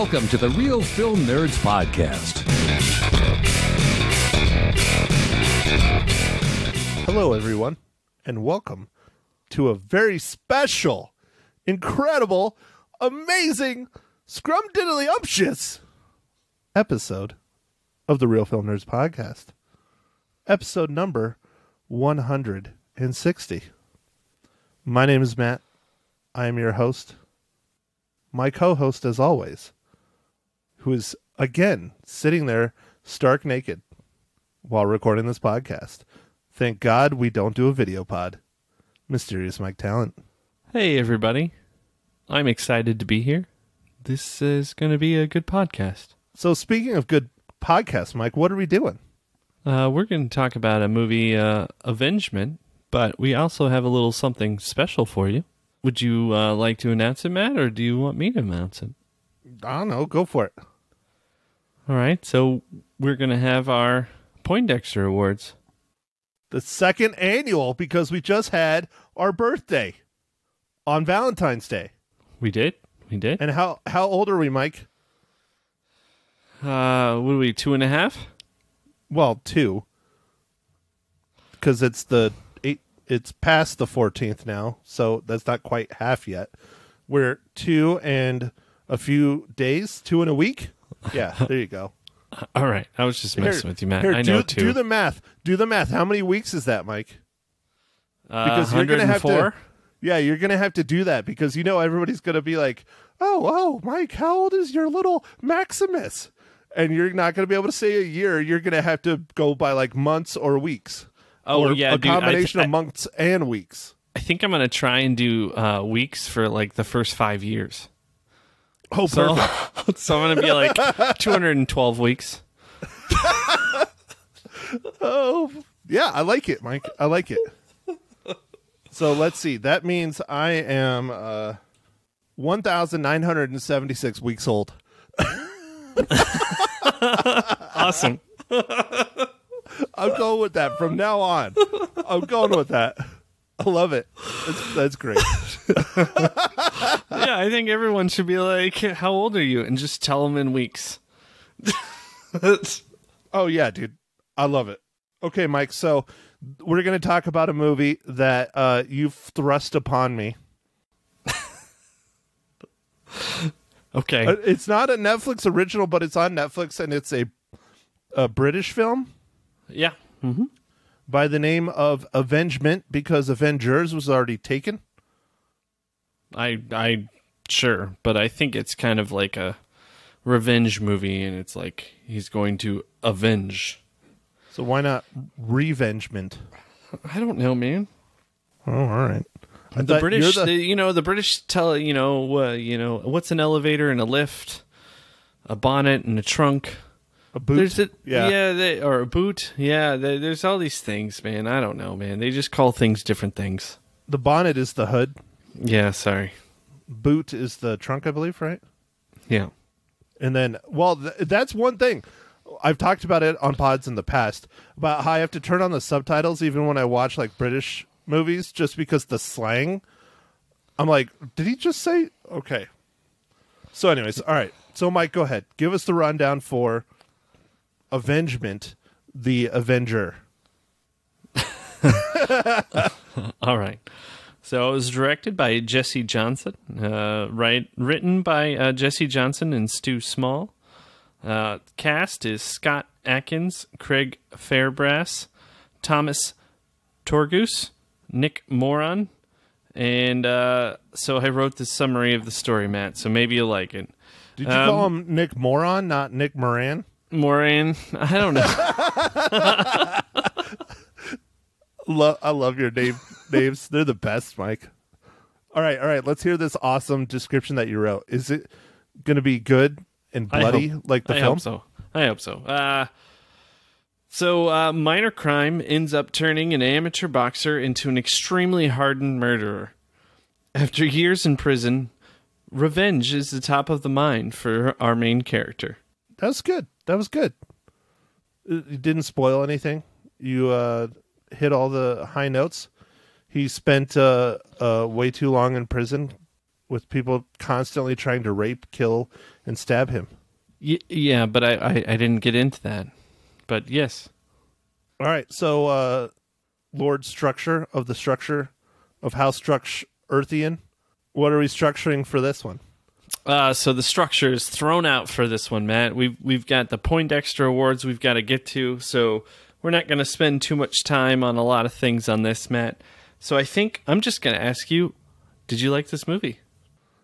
Welcome to the Real Film Nerds Podcast. Hello, everyone, and welcome to a very special, incredible, amazing, scrumdiddly-umptious episode of the Real Film Nerds Podcast. Episode number 160. My name is Matt. I am your host. My co-host, as always, who is, again, sitting there stark naked while recording this podcast. Thank God we don't do a video pod. Mysterious Mike Talent. Hey, everybody. I'm excited to be here. This is going to be a good podcast. So speaking of good podcasts, Mike, what are we doing? We're going to talk about a movie, Avengement, but we also have a little something special for you. Would you like to announce it, Matt, or do you want me to announce it? I don't know. Go for it. All right, so we're going to have our Poindexter Awards. The second annual, because we just had our birthday on Valentine's Day. We did? And how old are we, Mike? What are we, 2.5? Well, 2. Because it's past the 14th now, so that's not quite half yet. We're 2 and a few days, 2 and a week. Yeah, there you go. All right, I was just messing with you, Matt. Here, I know 2. Do the math. How many weeks is that, Mike? Because you're going to have to. Yeah, you're going to have to do that because everybody's going to be like, oh, Mike, how old is your little Maximus? And you're not going to be able to say a year. You're going to have to go by like months or weeks. Oh, or yeah, a combination of months and weeks. I think I'm going to try and do weeks for like the first 5 years. Oh, perfect. So I'm going to be like 212 weeks. Oh, yeah, I like it, Mike. I like it. So let's see. That means I am 1,976 weeks old. Awesome. I'm going with that from now on. I'm going with that. I love it. That's great. Yeah, I think everyone should be like, how old are you? And just tell them in weeks. Oh, yeah, dude. I love it. Okay, Mike, so we're going to talk about a movie that you've thrust upon me. Okay. It's not a Netflix original, but it's on Netflix, and it's a British film. Yeah. Mm-hmm. By the name of Avengement, because Avengers was already taken. I sure, but I think it's kind of like a revenge movie, and it's like he's going to avenge. So why not Revengement? I don't know, man. Oh, all right. The British, the British tell what's an elevator and a lift, a bonnet and a trunk. A boot? Or a boot. Yeah, there's all these things, man. I don't know, man. They just call things different things. The bonnet is the hood. Yeah, sorry. Boot is the trunk, I believe, right? Yeah. And then, that's one thing. I've talked about it on pods in the past, about how I have to turn on the subtitles even when I watch like British movies, just because the slang. I'm like, did he just say? Okay. So anyways, all right. So Mike, go ahead. Give us the rundown for Avengement, the Avenger. All right. So it was directed by Jesse Johnson, written by Jesse Johnson and Stu Small. Cast is Scott Atkins, Craig Fairbrass, Thomas Torgus, Nick Moran, and so I wrote the summary of the story, Matt, so maybe you'll like it. Did you call him Nick Moran, not Nick Moran? Moran? I don't know. I love your names. They're the best, Mike. All right. Let's hear this awesome description that you wrote. Is it going to be good and bloody like the film? I hope so. So minor crime ends up turning an amateur boxer into an extremely hardened murderer. After years in prison, revenge is the top of the mind for our main character. That was good. You didn't spoil anything. You hit all the high notes. He spent way too long in prison with people constantly trying to rape, kill, and stab him. Yeah, but I didn't get into that. But yes. All right, so Lord Structure of the Structure of House Earthian. What are we structuring for this one? So the structure is thrown out for this one, Matt. We've got the Poindexter Awards we've got to get to, so we're not going to spend too much time on a lot of things on this, Matt. So I think I'm just going to ask you, did you like this movie?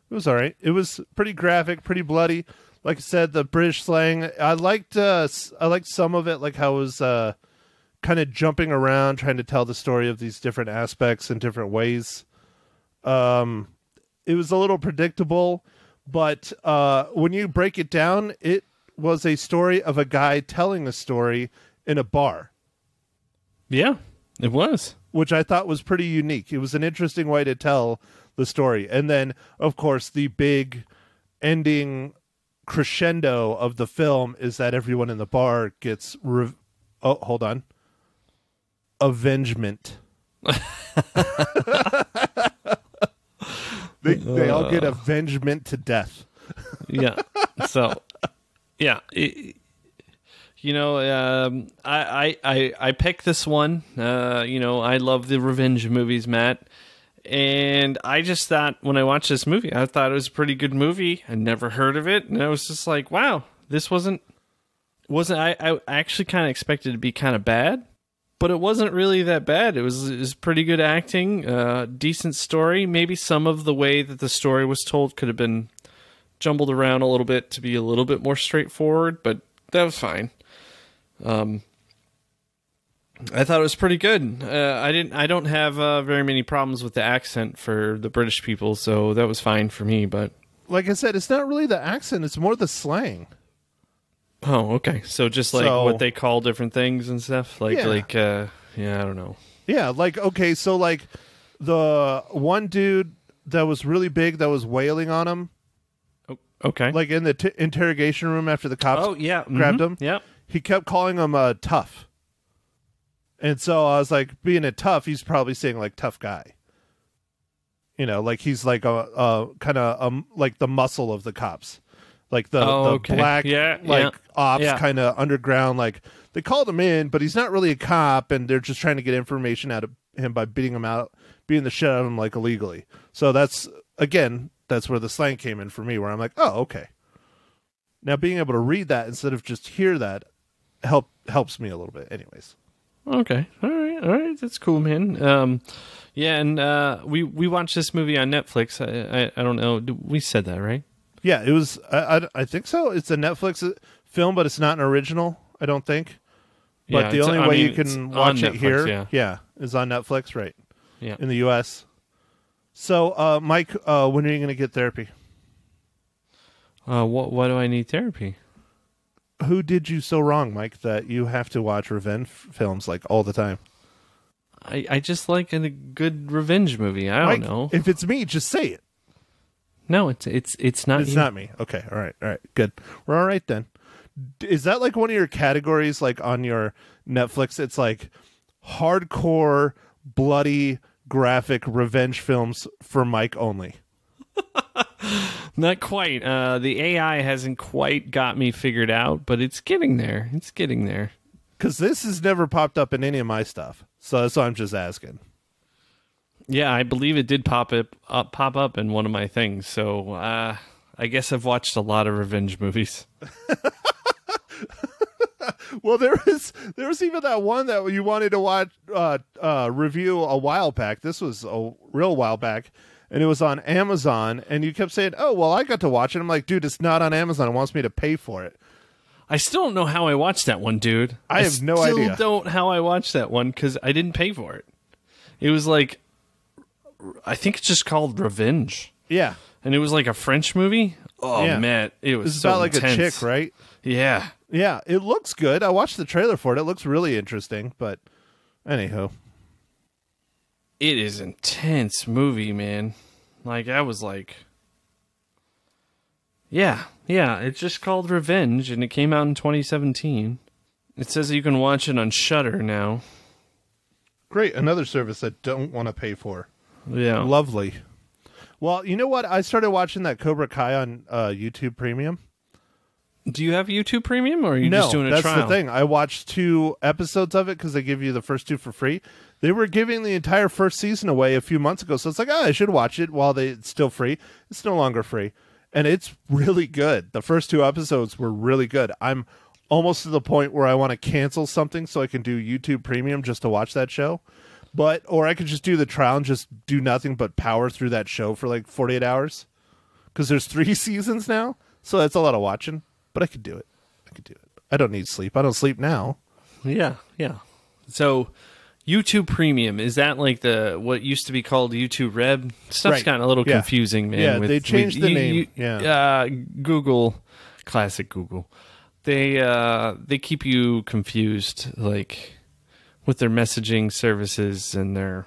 It was all right. It was pretty graphic, pretty bloody. Like I said, the British slang. I liked some of it, like how it was kind of jumping around, trying to tell the story of these different aspects in different ways. It was a little predictable, but when you break it down, it was a story of a guy telling a story in a bar. Yeah, it was. Which I thought was pretty unique. It was an interesting way to tell the story. And then, of course, the big ending crescendo of the film is that everyone in the bar gets... hold on. Avengement. They all get avengement to death. Yeah. So, yeah. I picked this one. I love the revenge movies, Matt. And I just thought, when I watched this movie, I thought it was a pretty good movie. I never heard of it. And I was just like, wow, this wasn't I actually kind of expected it to be kind of bad. But it wasn't really that bad. It was pretty good acting, decent story. Maybe some of the way that the story was told could have been jumbled around a little bit to be a little bit more straightforward, but that was fine. I thought it was pretty good. I don't have very many problems with the accent for the British people, so that was fine for me. But like I said, it's not really the accent; it's more the slang. Oh, okay. So just like what they call different things and stuff, I don't know. Yeah, like okay, so like the one dude that was really big that was wailing on him. Oh, okay. Like in the interrogation room after the cops grabbed him. Yeah. He kept calling him tough. And so I was like, being a tough, he's probably saying like tough guy. You know, like he's like a kind of like the muscle of the cops. Like the black, ops kind of underground. Like they called him in, but he's not really a cop, and they're just trying to get information out of him by beating the shit out of him like illegally. So that's where the slang came in for me, where I'm like, oh, okay. Now being able to read that instead of just hear that helps me a little bit. Anyways. Okay. All right. That's cool, man. And we watched this movie on Netflix. I don't know. We said that, right? Yeah, it was. I think so. It's a Netflix film, but it's not an original. I don't think. But the only way you can watch it Netflix, here, is on Netflix, right? Yeah, in the U.S. So, Mike, when are you going to get therapy? What do I need therapy? Who did you so wrong, Mike, that you have to watch revenge films like all the time? I just like a good revenge movie. I don't know. If it's me, just say it. No, it's not. It's you. not me. Okay, all right, good. We're all right then. Is that like one of your categories, like on your Netflix? It's like hardcore, bloody, graphic revenge films for Mike only. Not quite. The AI hasn't quite got me figured out, but it's getting there. Because this has never popped up in any of my stuff, so that's why I'm just asking. Yeah, I believe it did pop up in one of my things. So I guess I've watched a lot of revenge movies. Well, there was even that one that you wanted to watch review a while back. This was a real while back, and it was on Amazon. And you kept saying, "Oh, well, I got to watch it." I'm like, "Dude, it's not on Amazon. It wants me to pay for it." I still don't know how I watched that one, dude. I have no idea. Still don't how I watched that one because I didn't pay for it. It was like, I think it's just called Revenge. Yeah. And it was like a French movie. Oh, yeah. Man. It was so about intense. Like a chick, right? Yeah. Yeah. It looks good. I watched the trailer for it. It looks really interesting. But anywho. It is intense movie, man. Like, I was like... Yeah. It's just called Revenge, and it came out in 2017. It says you can watch it on Shudder now. Great. Another service I don't want to pay for. Yeah. Lovely. Well, you know what? I started watching that Cobra Kai on YouTube Premium. Do you have YouTube Premium, or are you No, just doing a trial? that's the thing. I watched 2 episodes of it because they give you the first 2 for free. They were giving the entire first season away a few months ago, so it's like, oh, I should watch it while it's still free. It's no longer free, and it's really good. The first 2 episodes were really good. I'm almost to the point where I want to cancel something so I can do YouTube Premium just to watch that show. Or I could just do the trial and just do nothing but power through that show for like 48 hours. Because there's 3 seasons now, so that's a lot of watching. But I could do it. I don't need sleep. I don't sleep now. Yeah. So, YouTube Premium, is that like what used to be called YouTube Red? Stuff's Right. gotten a little confusing, man. Yeah, they changed the name. Google, classic Google. They keep you confused, like with their messaging services and their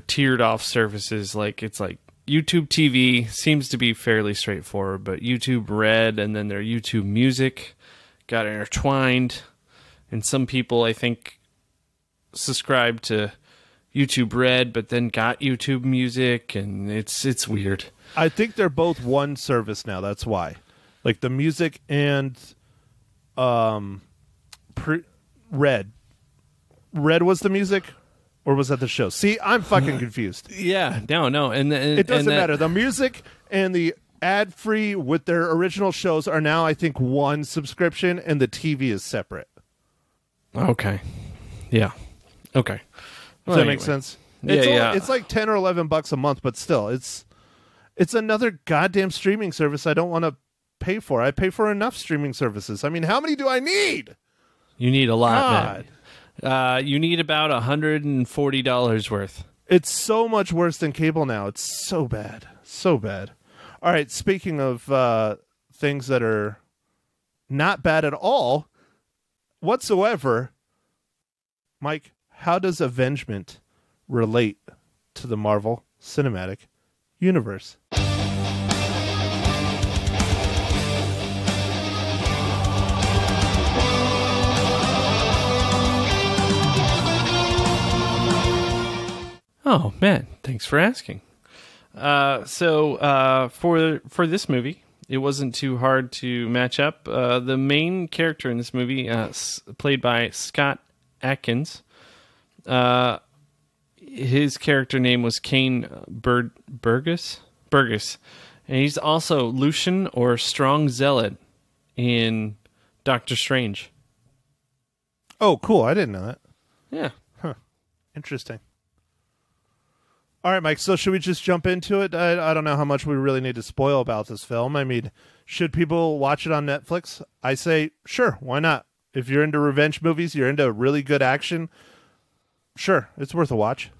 tiered off services. Like it's like YouTube TV seems to be fairly straightforward, but YouTube Red and then their YouTube Music got intertwined. And some people, I think, subscribe to YouTube Red, but then got YouTube Music, and it's weird. I think they're both one service now. That's why. Like the music and Red. Red was the music? Or was that the show? See, I'm fucking confused. Yeah, no. And it doesn't matter. The music and the ad-free with their original shows are now, I think, one subscription, and the TV is separate. Okay. Yeah. Okay. Does that make sense? Yeah. It's like $10 or $11 a month, but still, it's another goddamn streaming service I don't want to pay for. I pay for enough streaming services. I mean, how many do I need? You need a lot, God. man. You need about $140 worth. It's so much worse than cable now. It's so bad. So bad. All right, speaking of things that are not bad at all whatsoever, Mike, how does Avengement relate to the Marvel Cinematic Universe? Oh, man, thanks for asking. So for this movie, it wasn't too hard to match up. The main character in this movie, played by Scott Adkins, his character name was Kane Burgess, and he's also Lucian or Strong Zealot in Doctor Strange. Oh, cool. I didn't know that. Yeah. Huh. Interesting. All right, Mike, so should we just jump into it? I don't know how much we really need to spoil about this film. I mean, should people watch it on Netflix? I say, sure, why not? If you're into revenge movies, you're into really good action, sure, it's worth a watch.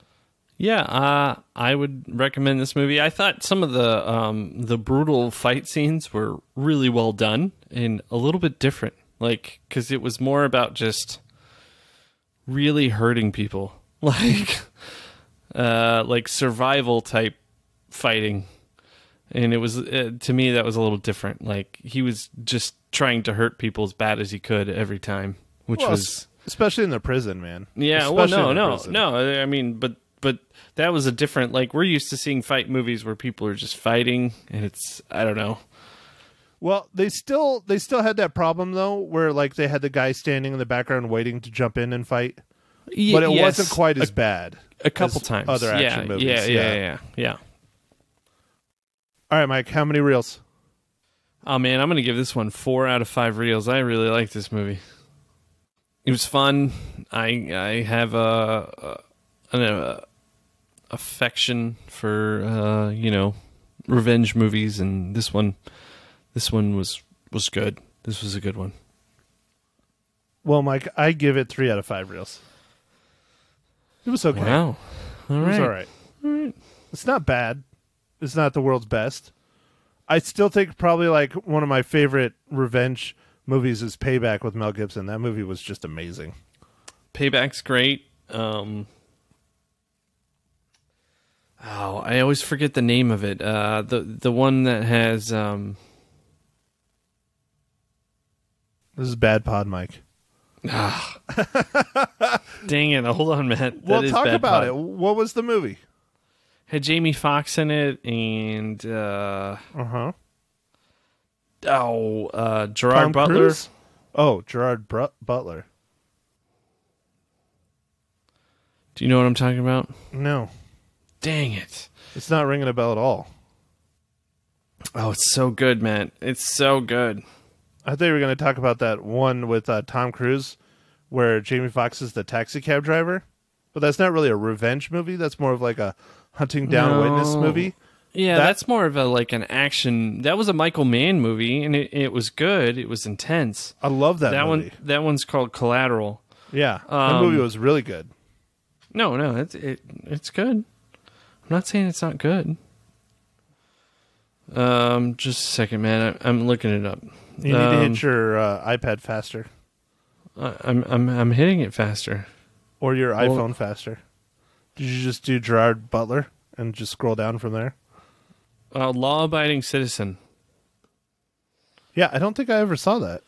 Yeah, I would recommend this movie. I thought some of the brutal fight scenes were really well done and a little bit different, like because it was more about just really hurting people, like survival type fighting, and it was to me that was a little different. Like he was just trying to hurt people as bad as he could every time, which was especially in the prison, man. Yeah, especially no. I mean, but that was a different. Like we're used to seeing fight movies where people are just fighting, and it's I don't know. Well, they still had that problem though, where like they had the guy standing in the background waiting to jump in and fight, but it wasn't quite as bad. A couple times. Other action movies. Yeah. All right, Mike, how many reels? Oh, man, I'm going to give this one 4 out of 5 reels. I really like this movie. It was fun. I have an affection for, revenge movies, and this one was good. This was a good one. Well, Mike, I give it 3 out of 5 reels. It was okay. Wow. All right. It was all right. It's not bad. It's not the world's best. I still think probably like one of my favorite revenge movies is Payback with Mel Gibson. That movie was just amazing. Payback's great. I always forget the name of it. The one that has This is bad pod, Mike. Dang it. Hold on, Matt. Well, talk about it. What was the movie? Had Jamie Foxx in it and Gerard Tom Butler. Cruise? Oh, Gerard Butler. Do you know what I'm talking about? No. Dang it. It's not ringing a bell at all. Oh, it's so good, man. It's so good. I thought you were going to talk about that one with Tom Cruise where Jamie Foxx is the taxi cab driver. But that's not really a revenge movie. That's more of like a hunting down witness movie. Yeah, that's more of an action. That was a Michael Mann movie, and it was good. It was intense. I love that movie. That one's called Collateral. Yeah, that movie was really good. No, it's good. I'm not saying it's not good. Just a second, man. I'm looking it up. You need to hit your iPad faster, I'm hitting it faster. or your iPhone faster. Did you just do Gerard Butler and just scroll down from there? Law-abiding citizen. Yeah, I don't think I ever saw that.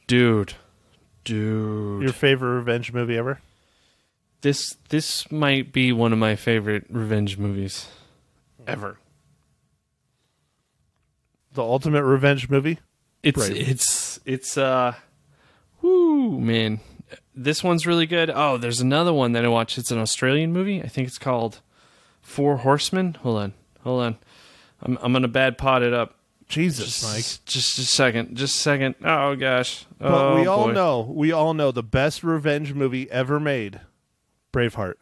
Dude. Your favorite revenge movie ever? This might be one of my favorite revenge movies ever. The ultimate revenge movie? It's whoo, man. This one's really good. Oh, there's another one that I watched. It's an Australian movie. I think it's called Four Horsemen. Hold on. I'm gonna bad pot it up. Jesus, Mike. Just a second. Oh gosh. But we all boy. know the best revenge movie ever made. Braveheart.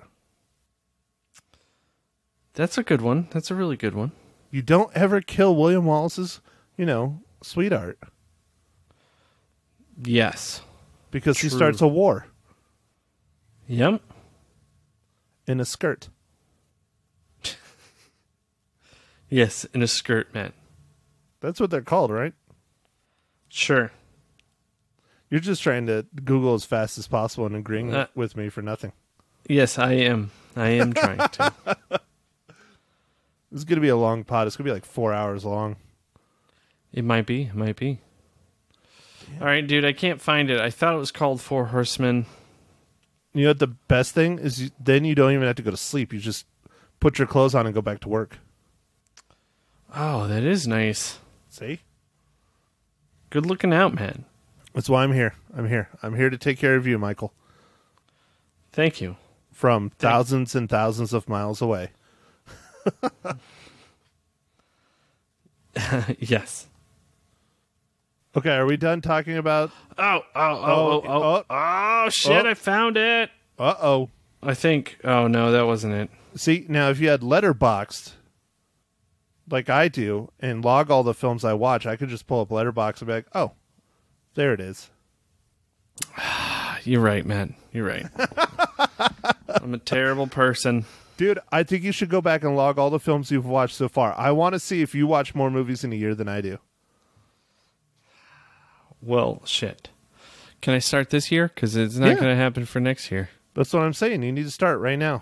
That's a good one. That's a really good one. You don't ever kill William Wallace's, sweetheart. Yes. Because True. he starts a war Yep. in a skirt. Yes, in a skirt, man. That's what they're called, right? Sure. You're just trying to Google as fast as possible and agreeing with me for nothing. Yes, I am. I am trying to. This is going to be a long pod. It's going to be like 4 hours long. It might be. Yeah. All right, dude, I can't find it. I thought it was called Four Horsemen. You know what the best thing is? Then you don't even have to go to sleep. You just put your clothes on and go back to work. Oh, that is nice. See? Good looking out, man. That's why I'm here. I'm here to take care of you, Michael. Thank you. From thousands and thousands of miles away. Yes. Okay, are we done talking about... Oh, shit, I found it. Uh-oh. I think... Oh, no, that wasn't it. See, now if you had Letterboxd, like I do, and log all the films I watch, I could just pull up Letterboxd and be like, oh, there it is. You're right, man. You're right. I'm a terrible person. Dude, I think you should go back and log all the films you've watched so far. I want to see if you watch more movies in a year than I do. Well, shit. Can I start this year? Because it's not going to happen for next year. That's what I'm saying. You need to start right now.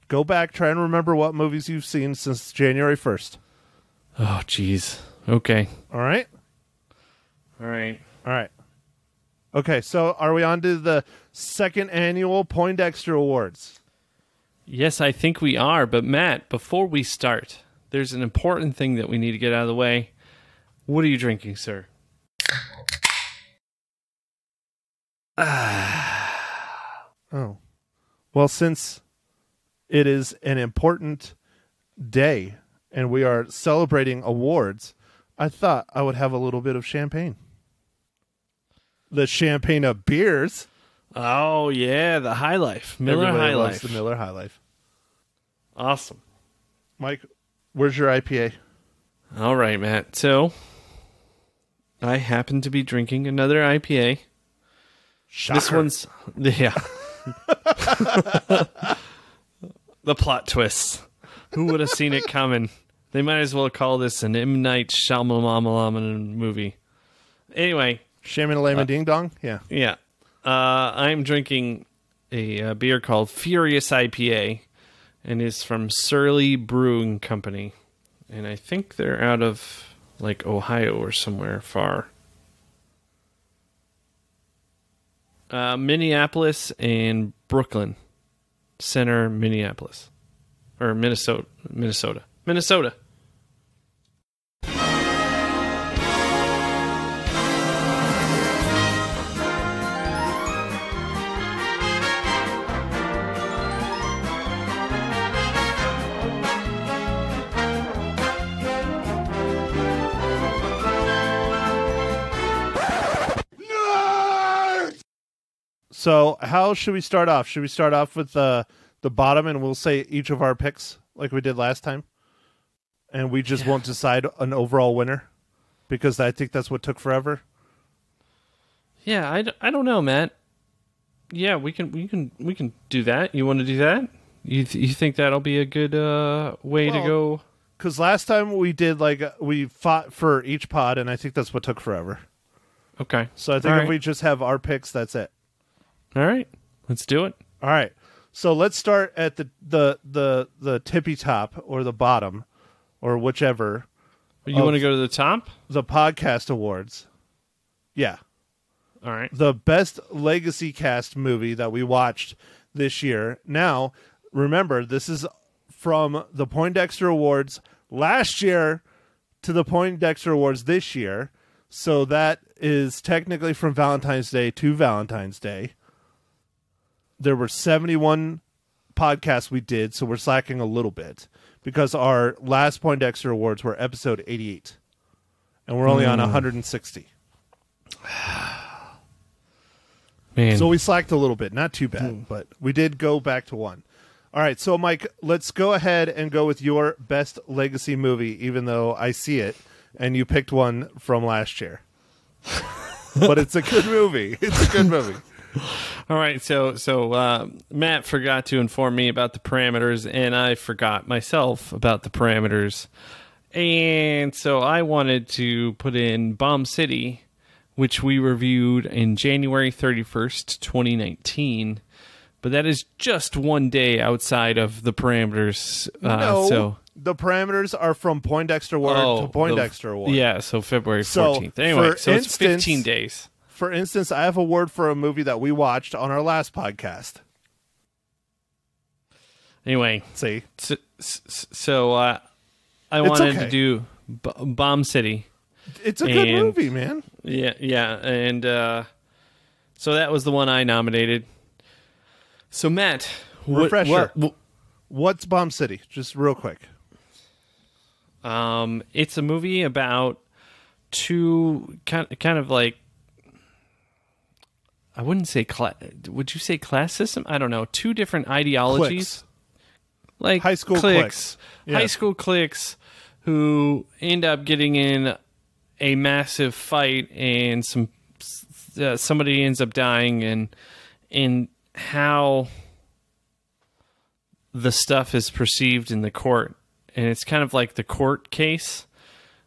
Go back, try and remember what movies you've seen since January 1st. Oh, jeez. Okay. All right? All right. Okay, so are we on to the second annual Poindexter Awards? Yes, I think we are. But, Matt, before we start, there's an important thing that we need to get out of the way. What are you drinking, sir? Oh. Well, since it is an important day and we are celebrating awards, I thought I would have a little bit of champagne. The champagne of beers. Oh, yeah, the High Life. Miller Everybody High loves Life. the Miller High Life. Awesome. Mike, where's your IPA? All right, Matt. So, I happen to be drinking another IPA. Shocker. This one's... Yeah. The plot twist. Who would have seen it coming? They might as well call this an M. Night Shyamalan movie. Anyway. Shaman Ding Dong? Yeah. Yeah. I'm drinking a beer called Furious IPA, and it's from Surly Brewing Company. And I think they're out of, like, Ohio or somewhere far. Minneapolis and Brooklyn. Center, Minneapolis. or Minnesota. So how should we start off? Should we start off with the bottom and we'll say each of our picks like we did last time? And we just won't decide an overall winner? Because I think that's what took forever. Yeah, I don't know, Matt. Yeah, we can do that. You want to do that? You think that'll be a good way to go? Because last time we did, we fought for each pod, and I think that's what took forever. Okay. So I think if we just have our picks, that's it. All right, let's do it. All right, so let's start at the tippy top or the bottom, or whichever. You want to go to the top? The podcast awards. Yeah. All right. The best legacy cast movie that we watched this year. Now, remember, this is from the Poindexter Awards last year to the Poindexter Awards this year. So that is technically from Valentine's Day to Valentine's Day. There were 71 podcasts we did, so we're slacking a little bit because our last Poindexter Awards were episode 88, and we're only on 160. Man. So we slacked a little bit. Not too bad, but we did go back to one. All right, so Mike, let's go ahead and go with your best legacy movie, even though I see it, and you picked one from last year. But it's a good movie. It's a good movie. All right, so Matt forgot to inform me about the parameters, and I forgot myself about the parameters. And so I wanted to put in Bomb City, which we reviewed in January 31st, 2019. But that is just one day outside of the parameters. The parameters are from Poindexter Award to Poindexter Award. Yeah, so February 14th. Anyway, so it's 15 days. For instance, I have a word for a movie that we watched on our last podcast. Anyway, see, so I wanted to do Bomb City. It's a good movie, man. Yeah, and so that was the one I nominated. So Matt, refresher. What's Bomb City? Just real quick. It's a movie about two kind of like, I wouldn't say would you say class system? I don't know. Two different ideologies. Cliques. Like high school cliques. Yeah. High school cliques who end up getting in a massive fight, and somebody ends up dying, and how the stuff is perceived in the court. And it's kind of like the court case,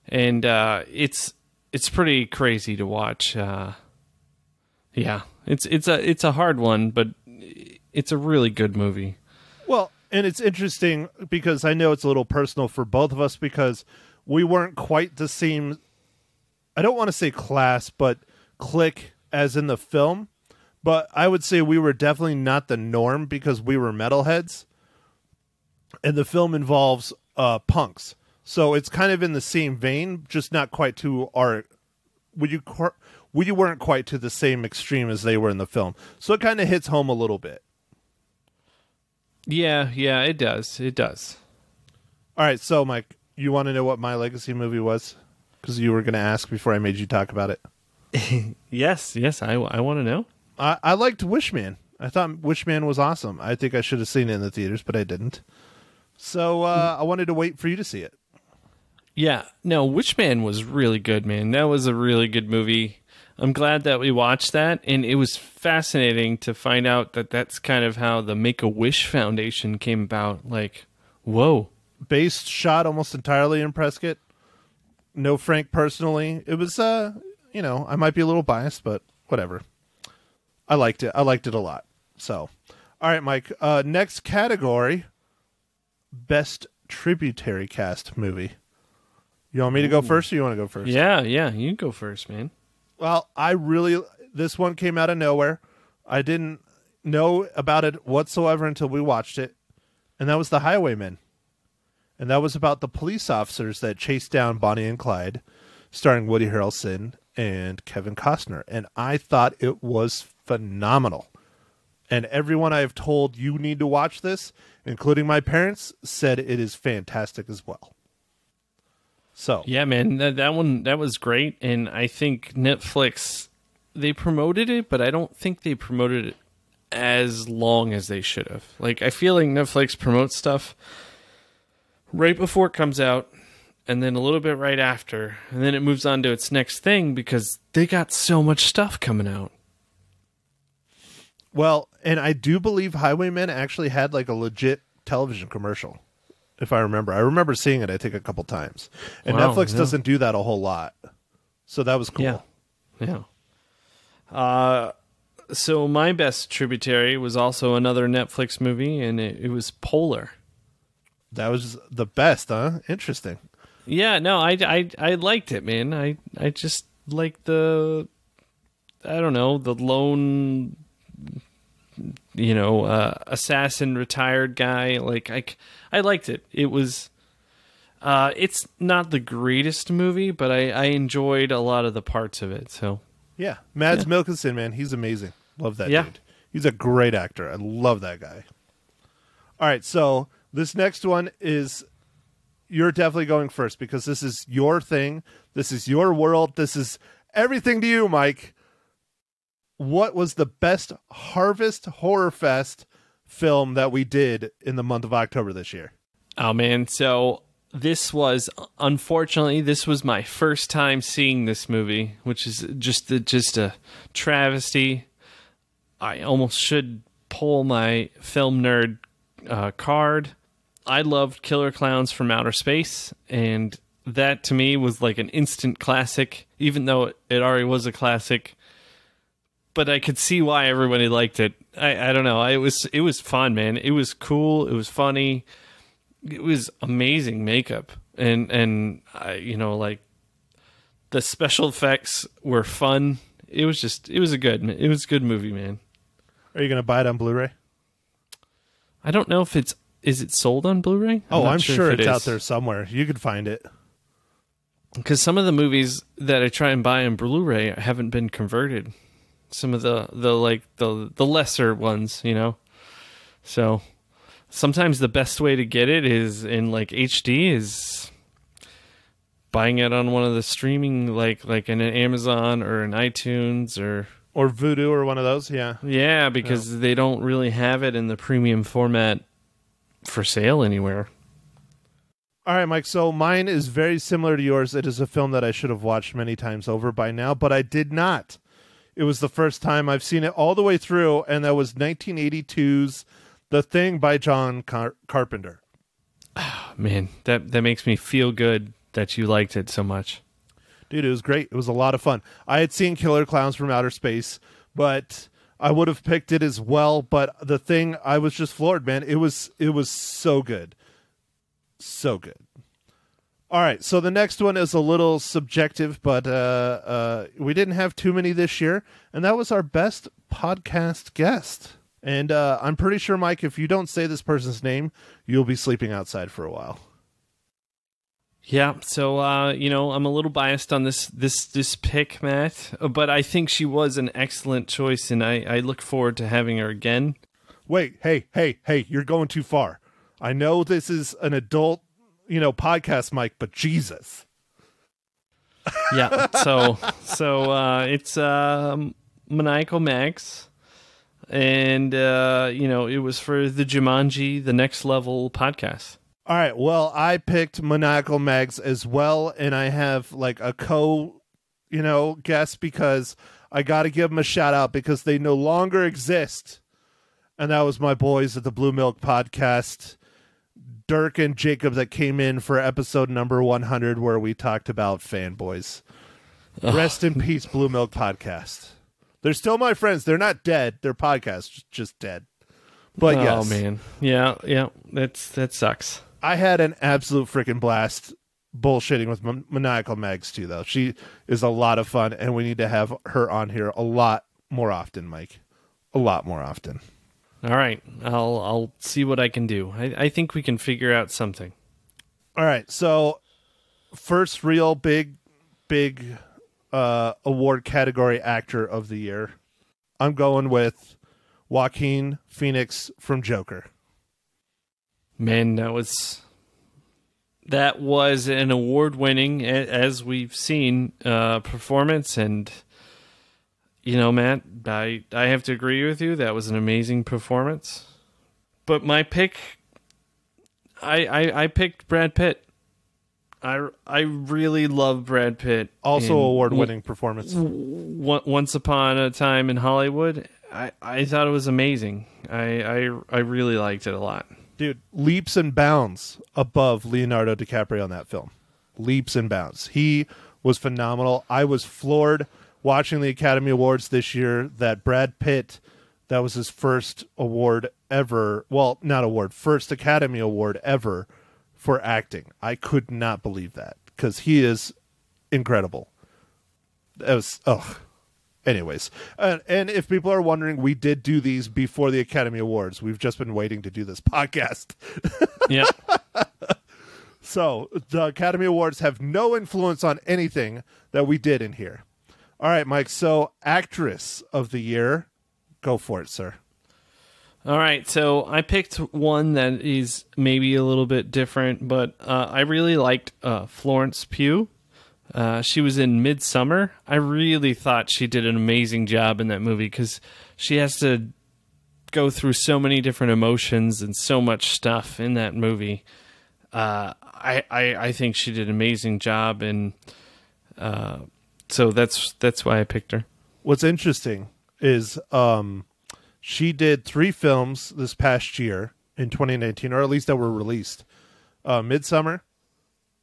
and it's pretty crazy to watch. Yeah, it's a hard one, but it's a really good movie. Well, and it's interesting because I know it's a little personal for both of us because we weren't quite the same. I don't want to say class, but clique as in the film. But I would say we were definitely not the norm because we were metalheads, and the film involves punks. So it's kind of in the same vein, just not quite to our. We weren't quite to the same extreme as they were in the film, so it kind of hits home a little bit. Yeah, it does. It does. All right, so Mike, you want to know what my legacy movie was? Because you were going to ask before I made you talk about it. Yes, I want to know. I liked Wishman. I thought Wishman was awesome. I think I should have seen it in the theaters, but I didn't. So I wanted to wait for you to see it. Yeah, no, Wishman was really good, man. That was a really good movie. I'm glad that we watched that, and it was fascinating to find out that that's kind of how the Make-A-Wish Foundation came about. Like, whoa. Shot almost entirely in Prescott. No Frank personally. It was, I might be a little biased, but whatever. I liked it. I liked it a lot. So, all right, Mike. Next category, Best Tributary Cast Movie. You want me to go first, or you want to go first? Yeah, you go first, man. Well, this one came out of nowhere. I didn't know about it whatsoever until we watched it, and that was The Highwaymen And that was about the police officers that chased down Bonnie and Clyde, starring Woody Harrelson and Kevin Costner. And I thought it was phenomenal. And everyone I have told you need to watch this, including my parents, said it is fantastic as well. So yeah, man, that was great. And I think Netflix, they promoted it, but I don't think they promoted it as long as they should have. Like, I feel like Netflix promotes stuff right before it comes out, and then a little bit right after, and then it moves on to its next thing because they got so much stuff coming out. Well, and I do believe Highwaymen actually had like a legit television commercial, if I remember. I remember seeing it, I think, a couple times. And wow, Netflix doesn't do that a whole lot. So that was cool. Yeah. So my best tributary was also another Netflix movie, and it was Polar. That was the best, huh? Interesting. Yeah, no, I liked it, man. I just like the lone, assassin retired guy. Like, I liked it. It was, it's not the greatest movie, but I enjoyed a lot of the parts of it. So yeah, Mads Mikkelsen, man, he's amazing. Love that Yeah. dude. He's a great actor. I love that guy. All right, so this next one is, you're definitely going first because this is your thing. This is your world. This is everything to you, Mike. What was the best Harvest Horror Fest film that we did in the month of October this year? Oh man, so this was my first time seeing this movie, which is just a travesty. I almost should pull my film nerd card. I loved Killer Clowns from Outer Space, and that to me was like an instant classic, even though it already was a classic. But I could see why everybody liked it. I don't know. It was fun, man. It was cool. It was funny. It was amazing makeup, and like the special effects were fun. It was a good movie, man. Are you going to buy it on Blu-ray? I don't know if is it sold on Blu-ray? I'm sure it's out there somewhere. You could find it. Because some of the movies that I try and buy on Blu-ray haven't been converted. Some of the lesser ones, So sometimes the best way to get it is in like HD is buying it on one of the streaming like in an Amazon or an iTunes or Vudu or one of those. Yeah, because they don't really have it in the premium format for sale anywhere. All right, Mike. So mine is very similar to yours. It is a film that I should have watched many times over by now, but I did not. It was the first time I've seen it all the way through, and that was 1982's The Thing by John Carpenter. Oh, man, that makes me feel good that you liked it so much. Dude, it was great. It was a lot of fun. I had seen Killer Clowns from Outer Space, but I would have picked it as well. But The Thing, I was just floored, man. It was so good. So good. All right, so the next one is a little subjective, but we didn't have too many this year, and that was our best podcast guest. And I'm pretty sure, Mike, if you don't say this person's name, you'll be sleeping outside for a while. Yeah, so I'm a little biased on this pick, Matt, but I think she was an excellent choice, and I look forward to having her again. Wait, hey, you're going too far. I know this is an adult, podcast, Mike, but Jesus. Yeah, so it's Maniacal Max, and it was for the Jumanji The Next Level podcast. All right, well, I picked Maniacal Mags as well, and I have like a guess because I got to give them a shout out because they no longer exist. And that was my boys at the Blue Milk podcast, Dirk and Jacob, that came in for episode number 100 where we talked about fanboys. Rest in peace, Blue Milk podcast. They're still my friends. They're not dead. Their podcast just dead. But yes. Oh man. Yeah, that sucks. I had an absolute freaking blast bullshitting with Maniacal Mags too, though. She is a lot of fun, and we need to have her on here a lot more often, Mike. A lot more often. All right, I'll see what I can do. I think we can figure out something. All right, so first real big award category actor of the year. I'm going with Joaquin Phoenix from Joker. Man, that was an award-winning, as we've seen, performance, and Matt, I have to agree with you. That was an amazing performance. But my pick, I picked Brad Pitt. I really love Brad Pitt. Also award-winning performance. Once Upon a Time in Hollywood, I thought it was amazing. I really liked it a lot. Dude, leaps and bounds above Leonardo DiCaprio in that film. Leaps and bounds. He was phenomenal. I was floored watching the Academy Awards this year that Brad Pitt, that was his first award ever. Well, not award, first Academy Award ever for acting. I could not believe that because he is incredible. It was, anyways. And if people are wondering, we did do these before the Academy Awards. We've just been waiting to do this podcast. Yeah. So the Academy Awards have no influence on anything that we did in here. All right, Mike. So actress of the year, go for it, sir. All right, so I picked one that is maybe a little bit different, but I really liked Florence Pugh. She was in Midsummer. I really thought she did an amazing job in that movie because she has to go through so many different emotions and so much stuff in that movie. I think she did an amazing job, and so that's why I picked her. What's interesting is she did 3 films this past year in 2019, or at least that were released. Midsummer,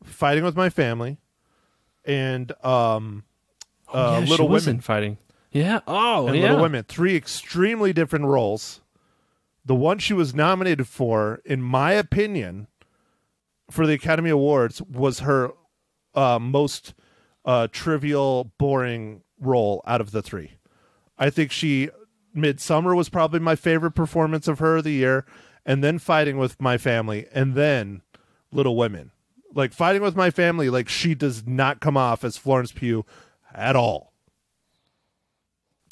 Fighting with My Family, and Little Women. Fighting. Yeah. Oh, and yeah. Little Women. 3 extremely different roles. The one she was nominated for, in my opinion, for the Academy Awards, was her most trivial, boring role out of the 3. I think Midsummer was probably my favorite performance of her of the year, and then Fighting with My Family, and then Little Women. Like, Fighting with My Family, like, she does not come off as Florence Pugh at all.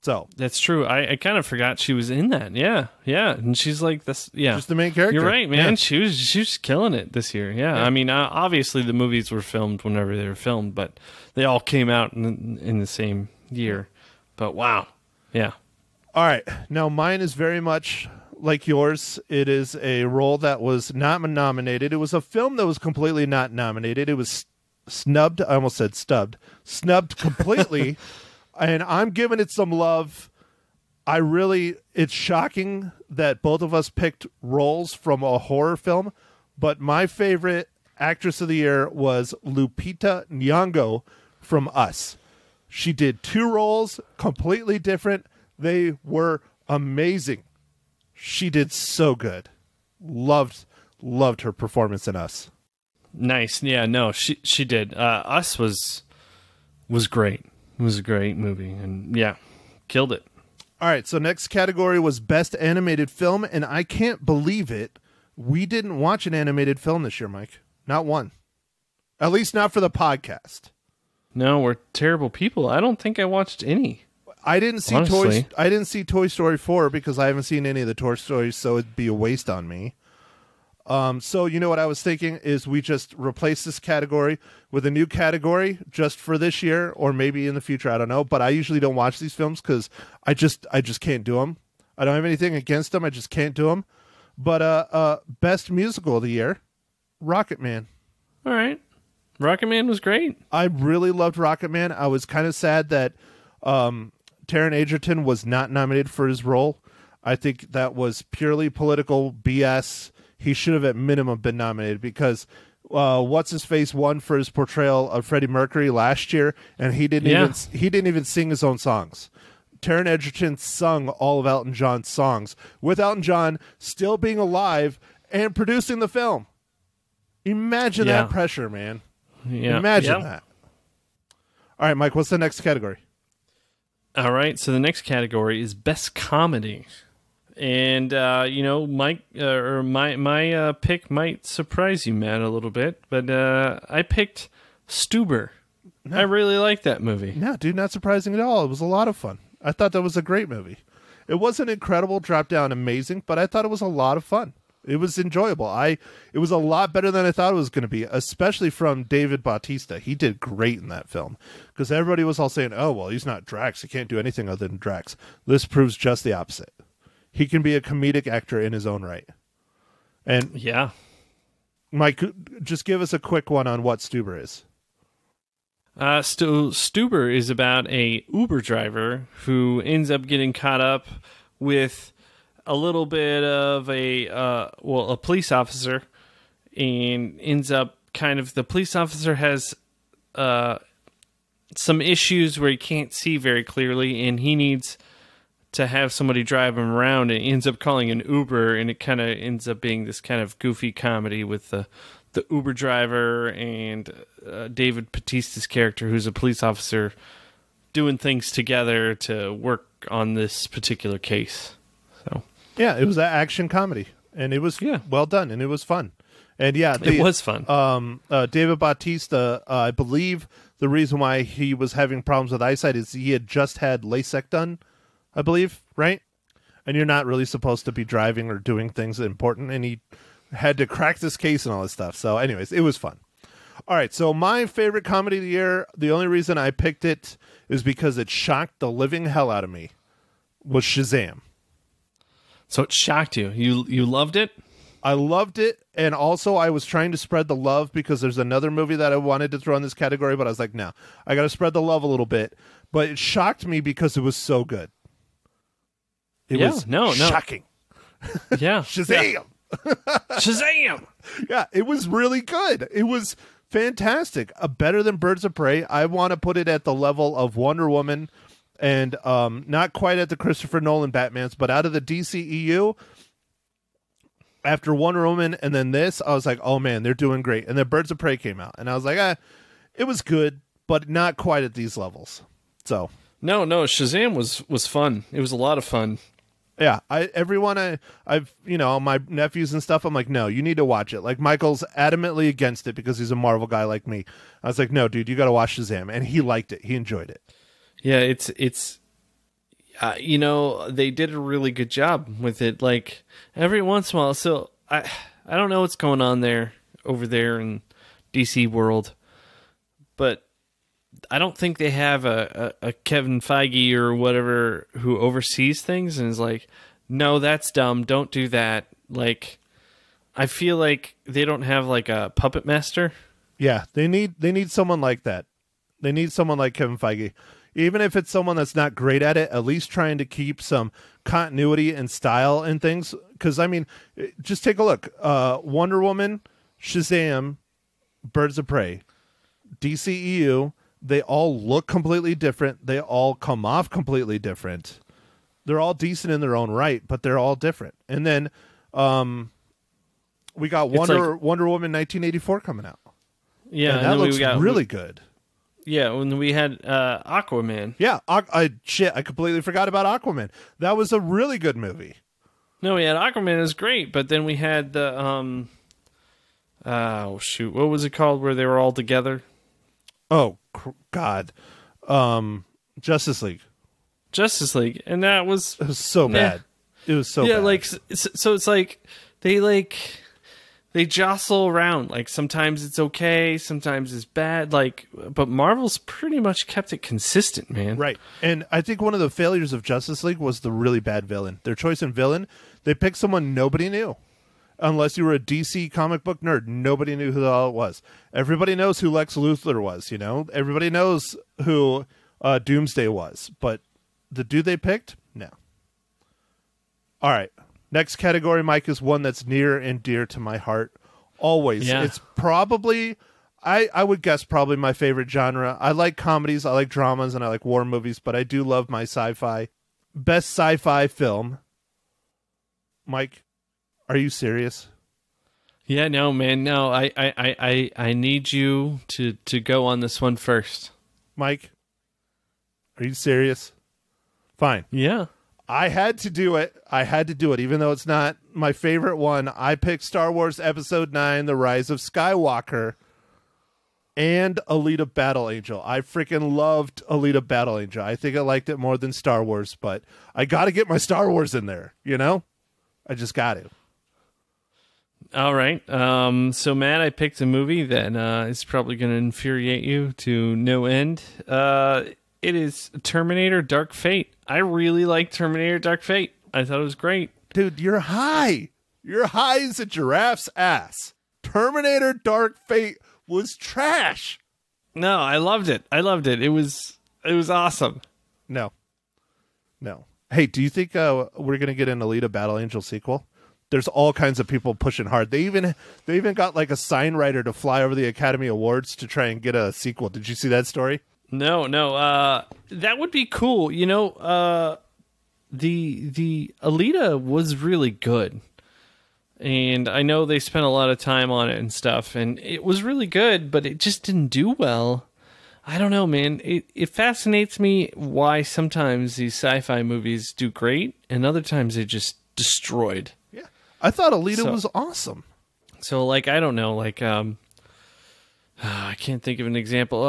So that's true. I kind of forgot she was in that. Yeah, and she's like this. Yeah, just the main character. You're right, man. Yeah. She was killing it this year. Yeah. I mean, obviously the movies were filmed whenever they were filmed, but they all came out in the same year. But wow, yeah. All right, now mine is very much like yours. It is a role that was not nominated. It was a film that was completely not nominated. It was snubbed. I almost said stubbed. Snubbed completely. And I'm giving it some love. It's shocking that both of us picked roles from a horror film, but my favorite actress of the year was Lupita Nyong'o from Us. She did 2 roles, completely different. They were amazing. She did so good. Loved her performance in Us. Nice. Yeah, no, she did. Us was great. It was a great movie, and yeah, killed it. All right, so next category was Best Animated Film, and I can't believe it. We didn't watch an animated film this year, Mike. Not one. At least not for the podcast. No, we're terrible people. I don't think I watched any. I didn't see Toy Story 4 because I haven't seen any of the Toy Stories, so it'd be a waste on me. So you know what I was thinking is we just replace this category with a new category just for this year or maybe in the future. I don't know, but I usually don't watch these films because I just can't do them. I don't have anything against them. I just can't do them. But best musical of the year, Rocket Man. All right. Rocket Man was great. I really loved Rocket Man. I was kind of sad that Taron Egerton was not nominated for his role. I think that was purely political BS. He should have at minimum been nominated because what's-his-face won for his portrayal of Freddie Mercury last year, and he didn't even sing his own songs. Taron Egerton sung all of Elton John's songs, with Elton John still being alive and producing the film. Imagine that pressure, man. Yeah. Imagine that. All right, Mike, what's the next category? All right, so the next category is Best Comedy. And Mike or my pick might surprise you, Matt, a little bit, but I picked Stuber. No. I really like that movie. No, dude, not surprising at all. It was a lot of fun. I thought that was a great movie. It wasn't incredible, drop down, amazing, but I thought it was a lot of fun. It was enjoyable. It was a lot better than I thought it was going to be, especially from David Bautista. He did great in that film because everybody was all saying, "Oh, well, he's not Drax. He can't do anything other than Drax." This proves just the opposite. He can be a comedic actor in his own right. And yeah, Mike, just give us a quick one on what Stuber is. Stuber is about a Uber driver who ends up getting caught up with a little bit of a police officer, and ends up the police officer has some issues where he can't see very clearly, and he needs to have somebody drive him around, and ends up calling an Uber, and it kind of ends up being this kind of goofy comedy with the Uber driver and David Bautista's character, who's a police officer, doing things together to work on this particular case. So yeah, it was an action comedy, and it was well done, and it was fun. And yeah, it was fun. David Bautista, I believe the reason why he was having problems with eyesight is he had just had LASIK done, I believe, right? And you're not really supposed to be driving or doing things important, and he had to crack this case and all this stuff. So anyways, it was fun. All right, so my favorite comedy of the year, the only reason I picked it is because it shocked the living hell out of me, was Shazam. So it shocked you. You loved it? I loved it, and also I was trying to spread the love because there's another movie that I wanted to throw in this category, but I was like, no, I got to spread the love a little bit. But it shocked me because it was so good. It was shocking. Yeah. Shazam! Yeah. Shazam! Yeah, it was really good. It was fantastic. Better than Birds of Prey. I want to put it at the level of Wonder Woman, and not quite at the Christopher Nolan Batmans, but out of the DCEU, after Wonder Woman and then this, I was like, oh man, they're doing great. And then Birds of Prey came out, and I was like, it was good, but not quite at these levels. So no, Shazam was fun. It was a lot of fun. Yeah, I've my nephews and stuff, I'm like, no, you need to watch it. Like, Michael's adamantly against it because he's a Marvel guy like me. I was like, no, dude, you got to watch Shazam, and he liked it. He enjoyed it. Yeah, it's they did a really good job with it. Like, every once in a while, so I don't know what's going on over there in DC world, but I don't think they have a Kevin Feige or whatever who oversees things and is like, no, that's dumb. Don't do that. Like, I feel like they don't have like a puppet master. Yeah, they need someone like that. They need someone like Kevin Feige. Even if it's someone that's not great at it, at least trying to keep some continuity and style and things. Because, I mean, just take a look. Wonder Woman, Shazam, Birds of Prey, DCEU, they all look completely different. They all come off completely different. They're all decent in their own right, but they're all different. And then we got Wonder Woman 1984 coming out. Yeah, and that looks really good. Yeah, when we had Aquaman. Yeah, I completely forgot about Aquaman. That was a really good movie. No, we had Aquaman. It was great, but then we had the what was it called where they were all together? Oh God, Justice League. Justice League, and it was so bad. It was so bad. Like so it's like they jostle around. Like, sometimes it's okay, sometimes it's bad. Like, but Marvel's pretty much kept it consistent, man. Right. And I think one of the failures of Justice League was the really bad villain. Their choice in villain, they picked someone nobody knew. Unless you were a DC comic book nerd, nobody knew who the hell it was. Everybody knows who Lex Luthor was, Everybody knows who Doomsday was. But the dude they picked? No. All right. Next category, Mike, is one that's near and dear to my heart. Always. Yeah. It's probably, I would guess, probably my favorite genre. I like comedies, I like dramas, and I like war movies, but I do love my sci-fi. Best sci-fi film. Mike, are you serious? Yeah, no, man. No, I need you to go on this one first. Mike, are you serious? Fine. Yeah. I had to do it. Even though it's not my favorite one. I picked Star Wars Episode 9, The Rise of Skywalker, and Alita Battle Angel. I freaking loved Alita Battle Angel. I think I liked it more than Star Wars, but I got to get my Star Wars in there, you know? I just got to. All right. So, Matt, I picked a movie that is probably going to infuriate you to no end. It is Terminator Dark Fate. I really like Terminator Dark Fate. I thought it was great. Dude, you're high. You're high as a giraffe's ass. Terminator Dark Fate was trash. No, I loved it. It was awesome. No. Hey, do you think we're going to get an Alita Battle Angel sequel? There's all kinds of people pushing hard. They even got like a sign writer to fly over the Academy Awards to try and get a sequel. Did you see that story? No. That would be cool. You know, the Alita was really good. And I know they spent a lot of time on it and stuff, and it was really good, but it just didn't do well. I don't know, man. It fascinates me why sometimes these sci-fi movies do great, and other times they just destroyed. Yeah. I thought Alita was awesome. So, like, I don't know, like, I can't think of an example.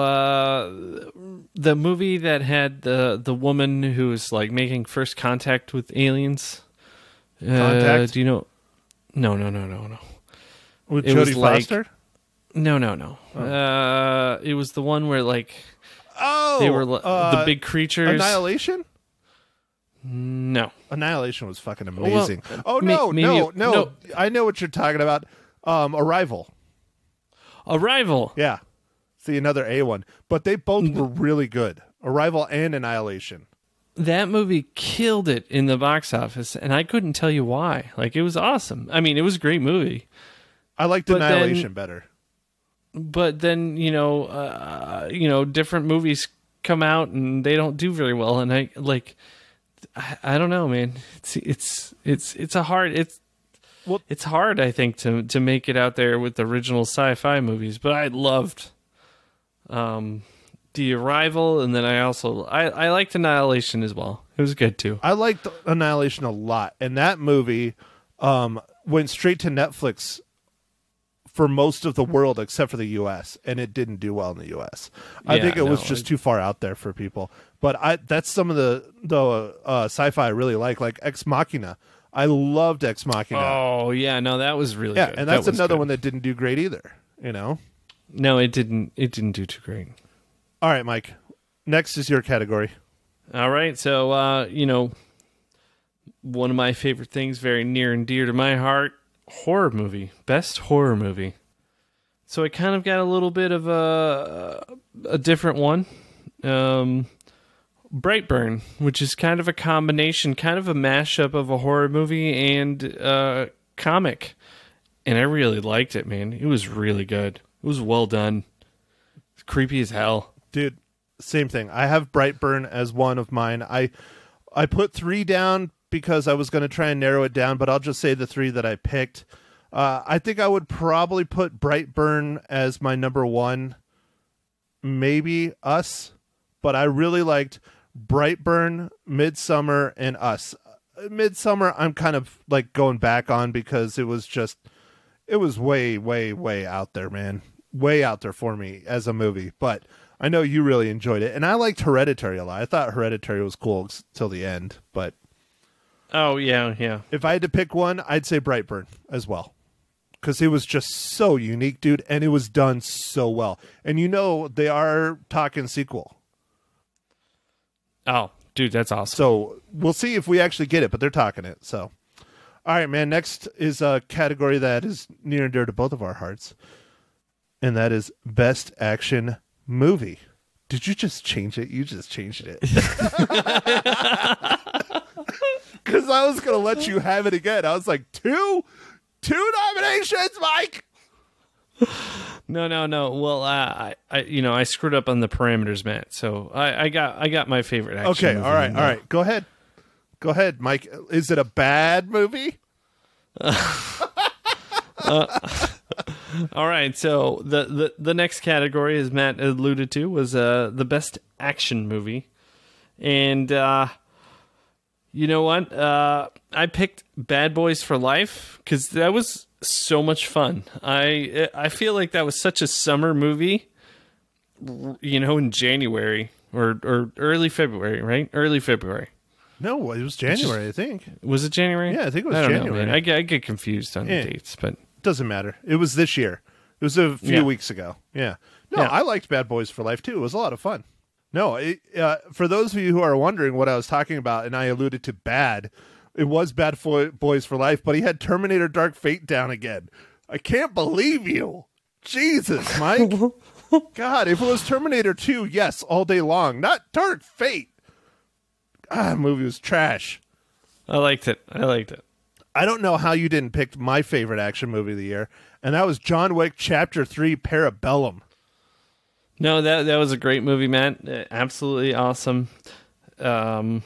The movie that had the woman who was, like, making first contact with aliens. Contact? Do you know? No. With It Jodie was like- Foster? No. Oh. It was the one where, like, Oh! they were the big creatures. Annihilation? No. Annihilation was fucking amazing. Well, No. I know what you're talking about. Arrival. Yeah. See, another A one. But they both were really good. Arrival and Annihilation. That movie killed it in the box office, and I couldn't tell you why. Like, it was awesome. I mean, it was a great movie. I liked Annihilation better. But then, different movies come out and they don't do very well, and I don't know, man. It's hard, I think, to make it out there with the original sci-fi movies. But I loved The Arrival, and then I liked Annihilation as well. It was good too. I liked Annihilation a lot, and that movie went straight to Netflix for most of the world except for the U.S., and it didn't do well in the U.S. I think it was just too far out there for people. But that's some of the sci-fi I really like Ex Machina. I loved Ex Machina. Oh yeah, no, that was really good. And that's another one that didn't do great either. You know? No, it didn't. It didn't do too great. All right, Mike. Next is your category. All right, so one of my favorite things, very near and dear to my heart. Horror movie, best horror movie. So I kind of got a little bit of a different one, Brightburn, which is kind of a combination, kind of a mashup of a horror movie and comic, and I really liked it, man. It was really good. It was well done. It's creepy as hell, dude. Same thing. I have Brightburn as one of mine. I put 3 down because I was going to try and narrow it down, but I'll just say the 3 that I picked. I think I would probably put Brightburn as my number 1, maybe Us, but I really liked Brightburn, Midsummer, and Us. Midsummer, I'm kind of like going back on because it was way, way, way out there, man. Way out there for me as a movie, but I know you really enjoyed it, and I liked Hereditary a lot. I thought Hereditary was cool till the end, but... Oh, yeah. If I had to pick one, I'd say Brightburn as well. Because it was just so unique, dude, and it was done so well. And they are talking sequel. Oh, dude, that's awesome. So we'll see if we actually get it, but they're talking it. So, all right, man, next is a category that is near and dear to both of our hearts. And that is Best Action Movie. Did you just change it? You just changed it. Because I was going to let you have it again. I was like, two nominations, Mike. No. Well, I screwed up on the parameters, Matt. So I got my favorite action. Okay, all right. Go ahead, Mike. Is it a bad movie? All right. So the next category, as Matt alluded to, was the best action movie, and You know what? I picked Bad Boys for Life because that was so much fun. I feel like that was such a summer movie, in January or early February, right? Early February. No, it was January, I think. Was it January? Yeah, I think it was I don't January. know, man. I get confused on the dates, but doesn't matter. It was this year. It was a few weeks ago. Yeah. No, I liked Bad Boys for Life too. It was a lot of fun. No, for those of you who are wondering what I was talking about, and I alluded to bad, it was Bad Boys for Life, but he had Terminator Dark Fate down again. I can't believe you. Jesus, Mike. God, if it was Terminator 2, yes, all day long. Not Dark Fate. God, the movie was trash. I liked it. I don't know how you didn't pick my favorite action movie of the year, and that was John Wick Chapter 3 Parabellum. No, that was a great movie, Matt. Absolutely awesome. I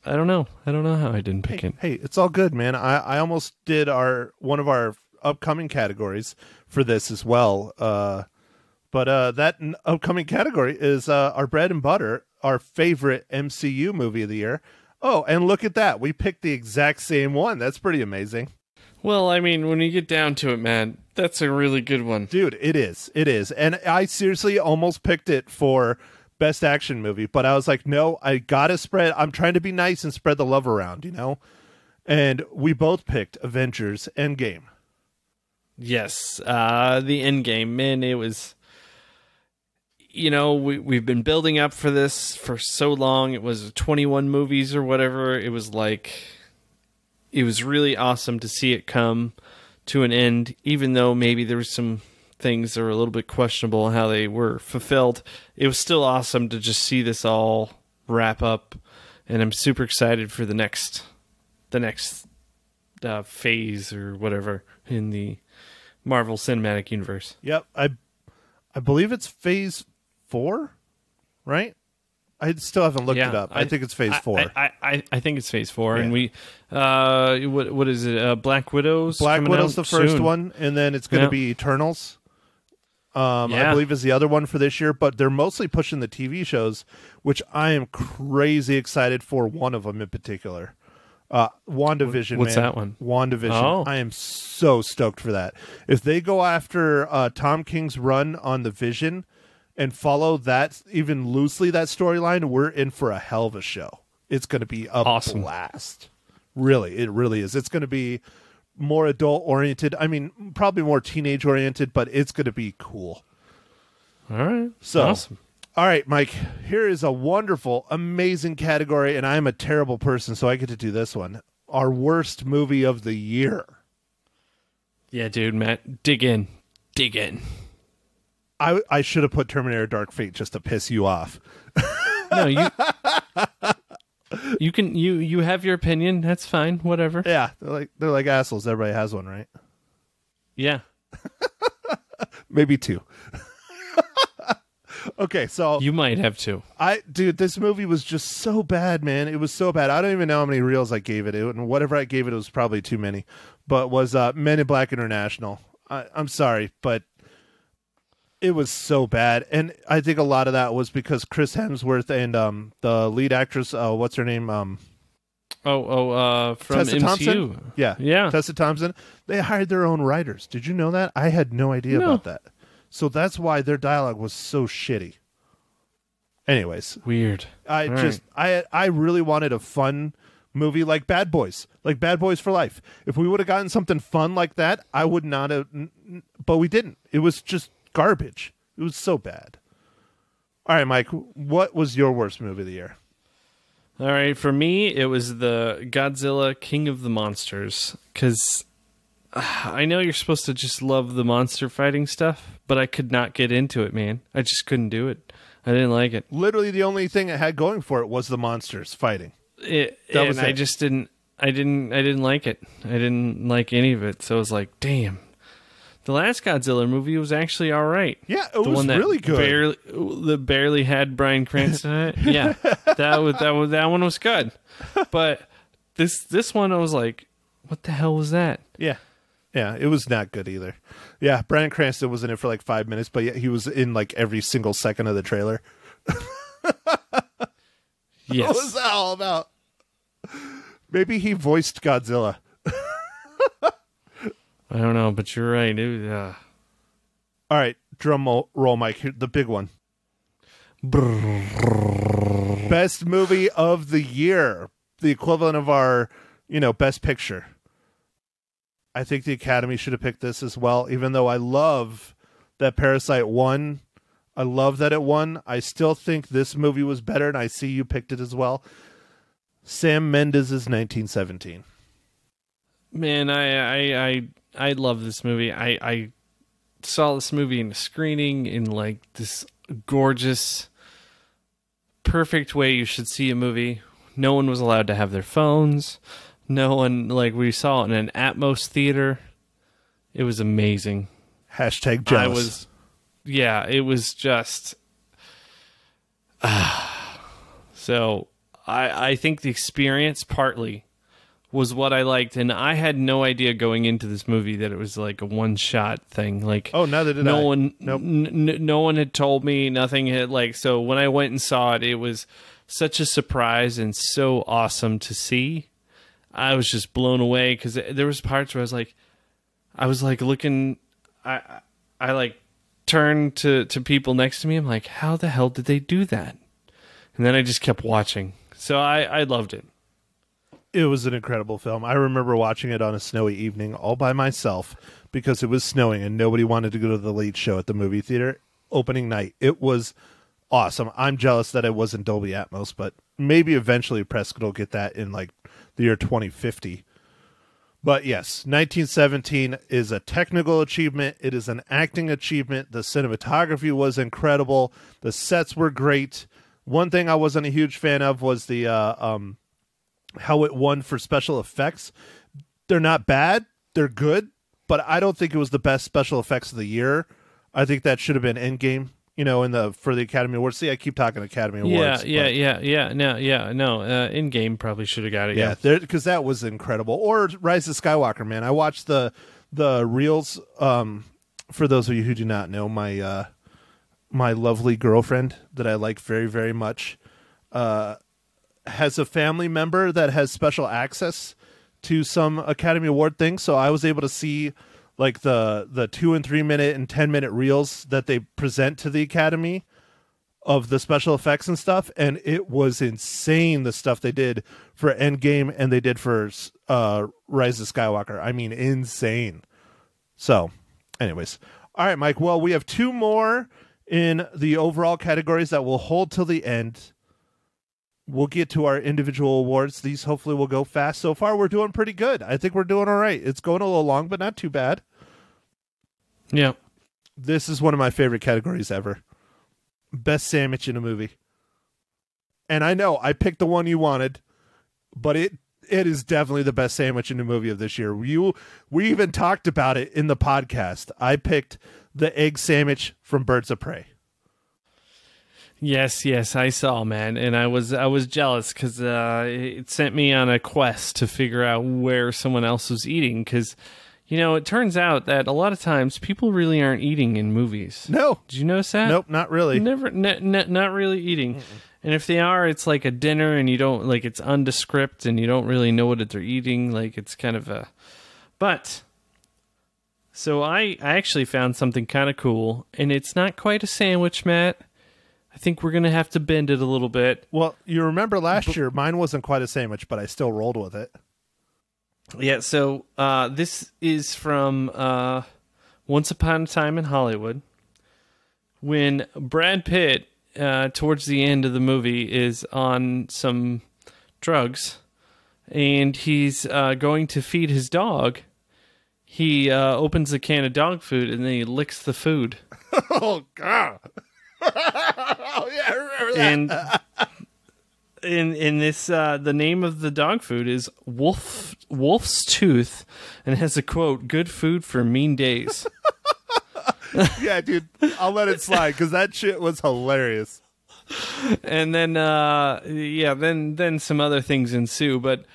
don't know how I didn't pick it. Hey, it's all good, man. I almost did one of our upcoming categories for this as well. But that upcoming category is our bread and butter, our favorite MCU movie of the year. Oh, and look at that. We picked the exact same one. That's pretty amazing. Well, I mean, when you get down to it, man, that's a really good one. Dude, it is. It is. And I seriously almost picked it for best action movie, but I was like, no, I gotta I'm trying to be nice and spread the love around, And we both picked Avengers Endgame. Yes, the Endgame, man, it was, we've been building up for this for so long. It was 21 movies or whatever. It was really awesome to see it come to an end, even though maybe there were some things that were a little bit questionable how they were fulfilled. It was still awesome to just see this all wrap up, and I'm super excited for the next phase or whatever in the Marvel Cinematic Universe. Yep, I believe it's Phase 4, right? I still haven't looked it up. I think it's Phase 4. I think it's Phase 4, and we what is it? Black Widow's the first soon. one, and then it's going to be Eternals. I believe is the other one for this year, but they're mostly pushing the TV shows, which I am crazy excited for. One of them in particular, WandaVision. What's that one? WandaVision. Oh. I am so stoked for that. If they go after Tom King's run on the Vision and follow that even loosely, that storyline, we're in for a hell of a show. It's going to be a blast. Really, it really is. It's going to be more adult oriented. I mean, probably more teenage oriented, but it's going to be cool. All right. So, awesome. All right, Mike, here is a wonderful, amazing category, and I'm a terrible person, so I get to do this one. Our worst movie of the year. Yeah, dude, Matt, dig in. I should have put Terminator Dark Fate just to piss you off. No, you have your opinion. That's fine. Whatever. Yeah, they're like assholes. Everybody has one, right? Yeah. Maybe two. Okay, so you might have two. Dude, this movie was just so bad, man. It was so bad. I don't even know how many reels I gave it. And whatever I gave it was probably too many. But was Men in Black International. I'm sorry, but it was so bad. And I think a lot of that was because Chris Hemsworth and the lead actress, what's her name? From Tessa MCU. Thompson? Yeah. Tessa Thompson. They hired their own writers. Did you know that? I had no idea about that. So that's why their dialogue was so shitty. Anyways. Weird. I really wanted a fun movie like Bad Boys for Life. If we would have gotten something fun like that, I would not have, but we didn't. It was just garbage. It was so bad. All right, Mike, what was your worst movie of the year? All right, for me, it was the Godzilla King of the Monsters, because I know you're supposed to just love the monster fighting stuff, but I could not get into it, man. I just couldn't do it. I didn't like it. Literally, the only thing it had going for it was the monsters fighting. I just didn't. I didn't like it. I didn't like any of it. So I was like, damn. The last Godzilla movie was actually all right. Yeah, it was really good. Barely had Bryan Cranston in it. Yeah, that one was good. But this one, I was like, what the hell was that? Yeah, it was not good either. Yeah, Bryan Cranston was in it for like 5 minutes, but he was in like every single second of the trailer. Yes. What was that all about? Maybe he voiced Godzilla. I don't know, but you're right. All right, drum roll, Mike. Here, the big one. Best movie of the year. The equivalent of our, best picture. I think the Academy should have picked this as well, even though I love that Parasite won. I love that it won. I still think this movie was better, and I see you picked it as well. Sam Mendes' 1917. Man, I love this movie. I saw this movie in a screening in like this gorgeous, perfect way you should see a movie. No one was allowed to have their phones. No one, we saw it in an Atmos theater. It was amazing. Hashtag jealous. It was just... So, I think the experience partly was what I liked, and I had no idea going into this movie that it was like a one-shot thing. Neither did no I. one, Nope. No one had told me, nothing had, so when I went and saw it, it was such a surprise and so awesome to see. I was just blown away, because there was parts where I was looking, I turned to people next to me, I'm like, how the hell did they do that? And then I just kept watching. So I loved it. It was an incredible film. I remember watching it on a snowy evening all by myself because it was snowing and nobody wanted to go to the late show at the movie theater opening night. It was awesome. I'm jealous that it wasn't Dolby Atmos, but maybe eventually Prescott will get that in the year 2050. But yes, 1917 is a technical achievement. It is an acting achievement. The cinematography was incredible. The sets were great. One thing I wasn't a huge fan of was the how it won for special effects. They're not bad. They're good, but I don't think it was the best special effects of the year. I think that should have been Endgame, for the Academy Awards. See, I keep talking Academy Awards. No, Endgame probably should have got it. Yeah, because that was incredible. Or Rise of Skywalker, man. I watched the reels. For those of you who do not know, my lovely girlfriend that I like very, very much, has a family member that has special access to some Academy Award things. So I was able to see the 2 and 3 minute and 10-minute reels that they present to the Academy of the special effects and stuff. And it was insane, the stuff they did for Endgame and they did for Rise of Skywalker. I mean, insane. So anyways. All right, Mike. Well, we have 2 more in the overall categories that will hold till the end. We'll get to our individual awards. These hopefully will go fast. So far, we're doing pretty good. I think we're doing all right. It's going a little long, but not too bad. Yeah. This is one of my favorite categories ever. Best sandwich in a movie. And I know I picked the one you wanted, but it is definitely the best sandwich in a movie of this year. We even talked about it in the podcast. I picked the egg sandwich from Birds of Prey. Yes, I saw, man, and I was jealous because it sent me on a quest to figure out where someone else was eating. Because, it turns out that a lot of times people really aren't eating in movies. No, did you notice that? Nope, not really. Never, not really eating. And if they are, it's like a dinner, and you don't it's undescript, and you don't really know what they're eating. It's kind of a, but. So I actually found something kind of cool, and it's not quite a sandwich, Matt. I think we're going to have to bend it a little bit. Well, you remember last year, mine wasn't quite a sandwich, but I still rolled with it. Yeah, so this is from Once Upon a Time in Hollywood, when Brad Pitt, towards the end of the movie, is on some drugs, and he's going to feed his dog. He opens a can of dog food, and then he licks the food. Oh, God. Oh yeah, I remember that. And in this, the name of the dog food is Wolf's Tooth, and it has a quote: "Good food for mean days." Yeah, dude, I'll let it slide because that shit was hilarious. And then, then some other things ensue. But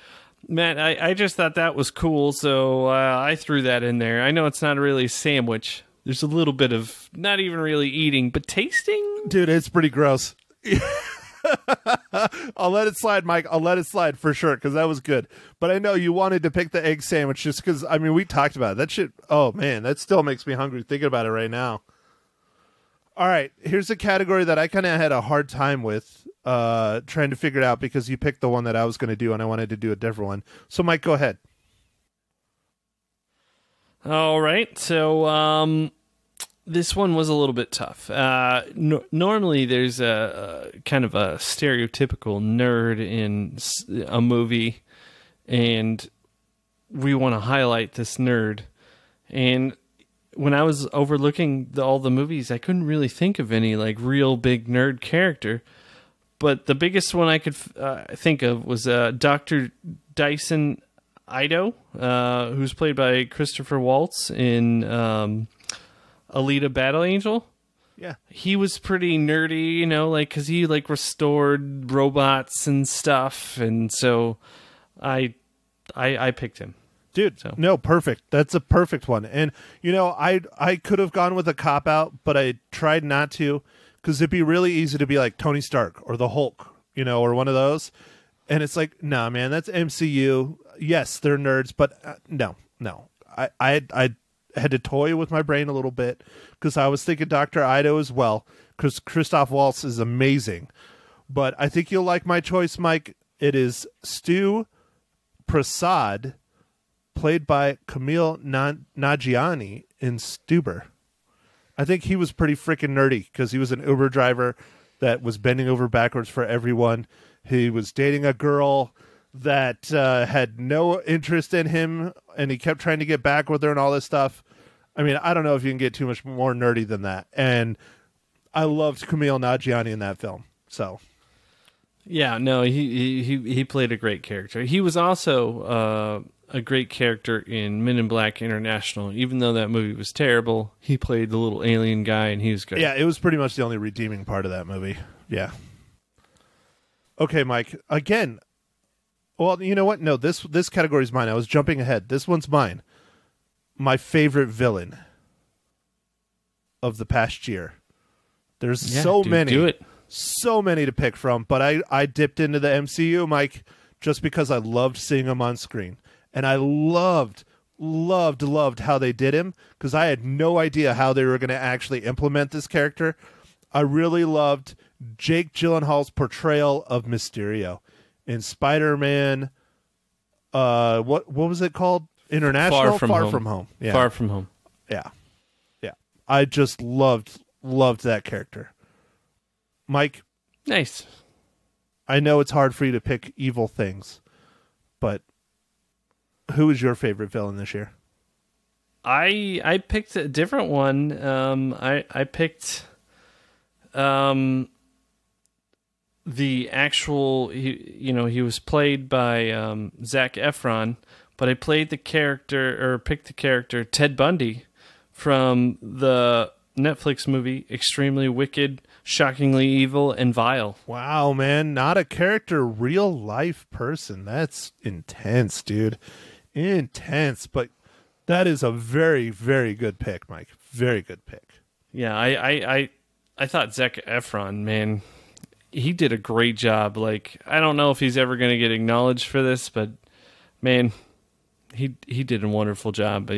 Matt, I just thought that was cool, so I threw that in there. I know it's not really a sandwich. There's a little bit of not even really eating, but tasting. Dude, it's pretty gross. I'll let it slide, Mike. I'll let it slide for sure, because that was good. But I know you wanted to pick the egg sandwich just because, I mean, we talked about it. That shit, oh, man, that still makes me hungry thinking about it right now. All right, here's a category that I kind of had a hard time with trying to figure it out because you picked the one that I was going to do, and I wanted to do a different one. So, Mike, go ahead. All right, so this one was a little bit tough. Normally, there's a kind of a stereotypical nerd in a movie, and we want to highlight this nerd. And when I was overlooking all the movies, I couldn't really think of any like real big nerd character. But the biggest one I could think of was Dr. Dyson Ido, who's played by Christopher Waltz in Alita Battle Angel. Yeah. He was pretty nerdy, you know, like, because he like restored robots and stuff. And so I picked him. Dude, So. No, perfect. That's a perfect one. And, you know, I could have gone with a cop-out, but I tried not to, because it'd be really easy to be like Tony Stark or the Hulk, you know, or one of those. And it's like, nah, man, that's MCU. Yes, they're nerds, but no. I had to toy with my brain a little bit, because I was thinking Dr. Ido as well, because Christoph Waltz is amazing. But I think you'll like my choice, Mike. It is Stu Prasad, played by Camille Nanjiani in Stuber. I think he was pretty freaking nerdy because he was an Uber driver that was bending over backwards for everyone. He was dating a girl that had no interest in him, and he kept trying to get back with her and all this stuff. I mean, I don't know if you can get too much more nerdy than that. And I loved Camille Nanjiani in that film. So, Yeah, no, he played a great character. He was also a great character in Men in Black International. Even though that movie was terrible, he played the little alien guy, and he was good. yeah, it was pretty much the only redeeming part of that movie. Yeah. Okay, Mike. Again, well, you know what? No, this category is mine. I was jumping ahead. This one's mine. My favorite villain of the past year. There's so many. Do it. So many to pick from, but I dipped into the MCU, Mike, just because I loved seeing him on screen. And I loved how they did him, because I had no idea how they were going to actually implement this character. I really loved Jake Gyllenhaal's portrayal of Mysterio in Spider-Man. What was it called? International? Far From Home. Yeah. Far From Home. Yeah. I just loved that character. Mike, Nice. I know it's hard for you to pick evil things, but who is your favorite villain this year? I picked a different one. I picked the actual. He was played by Zac Efron, but I picked the character Ted Bundy from the Netflix movie Extremely Wicked, Shockingly Evil, and Vile. Wow, man. Not a character, real life person. That's intense, dude. Intense. But that is a very, very good pick, Mike. Very good pick. Yeah, I thought Zac Efron, man, he did a great job. Like, I don't know if he's ever going to get acknowledged for this, but man, he did a wonderful job.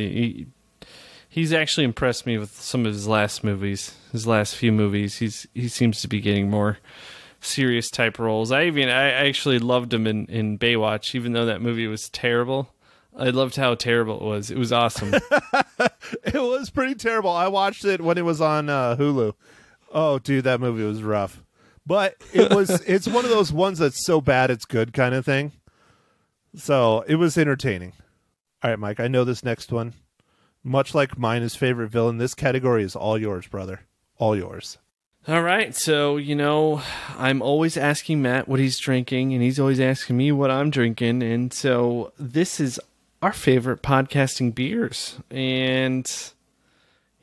He's actually impressed me with some of his last few movies. He seems to be getting more serious type roles. I actually loved him in Baywatch, even though that movie was terrible. I loved how terrible it was. It was awesome. It was pretty terrible. I watched it when it was on Hulu. Oh, dude, that movie was rough. But it's one of those ones that's so bad it's good kind of thing. So it was entertaining. All right, Mike, I know this next one. Much like mine, his favorite villain, this category is all yours, brother. All yours. All right, so, I'm always asking Matt what he's drinking, and he's always asking me what I'm drinking, and so this is our favorite podcasting beers. And,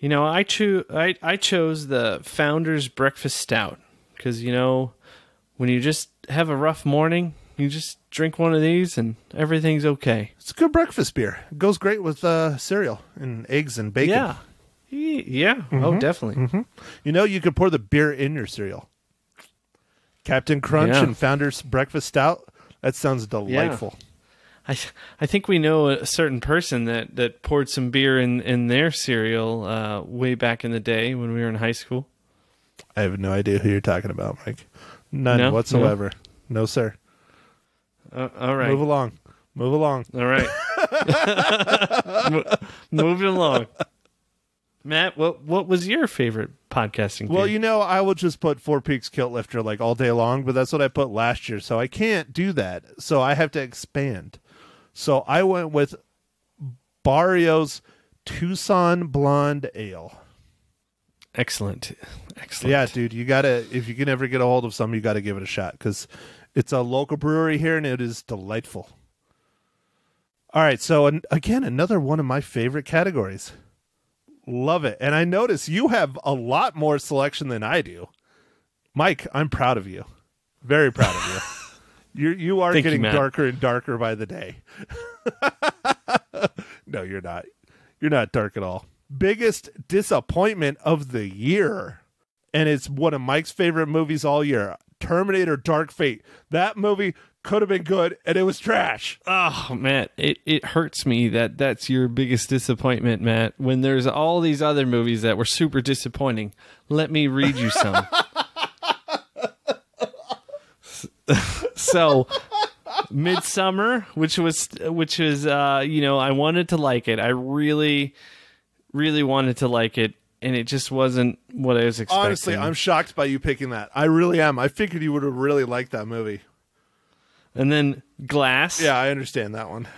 I chose the Founder's Breakfast Stout, because, when you just have a rough morning, you just drink one of these and everything's okay. It's a good breakfast beer. It goes great with cereal and eggs and bacon. Yeah. Yeah. Mm-hmm. Oh, definitely. Mm-hmm. You could pour the beer in your cereal. Captain Crunch Yeah. and Founder's Breakfast Stout. That sounds delightful. I think we know a certain person that poured some beer in their cereal way back in the day when we were in high school. I have no idea who you're talking about, Mike. None No? whatsoever. No, sir. All right. Move along. All right. Moving along. Matt, what was your favorite podcasting Well, game? I will just put Four Peaks Kilt Lifter like all day long, but that's what I put last year, so I can't do that. So I have to expand. So I went with Barrio's Tucson Blonde Ale. Excellent. Yeah, dude, you gotta, if you can ever get a hold of some, you gotta give it a shot because it's a local brewery here and it is delightful. All right, so again, another one of my favorite categories. Love it. And I notice you have a lot more selection than I do. Mike, I'm proud of you. Very proud of you. You are Thank you, getting Matt. darker and darker by the day. No, you're not. You're not dark at all. Biggest disappointment of the year. And it's one of Mike's favorite movies all year. Terminator Dark Fate. That movie could have been good and it was trash. Oh, Matt, it hurts me that that's your biggest disappointment, Matt, when there's all these other movies that were super disappointing. Let me read you some. So, Midsummer, which is I wanted to like it. I really, really wanted to like it, and it just wasn't what I was expecting. Honestly, I'm shocked by you picking that. I really am. I figured you would have really liked that movie. And then Glass. Yeah, I understand that one.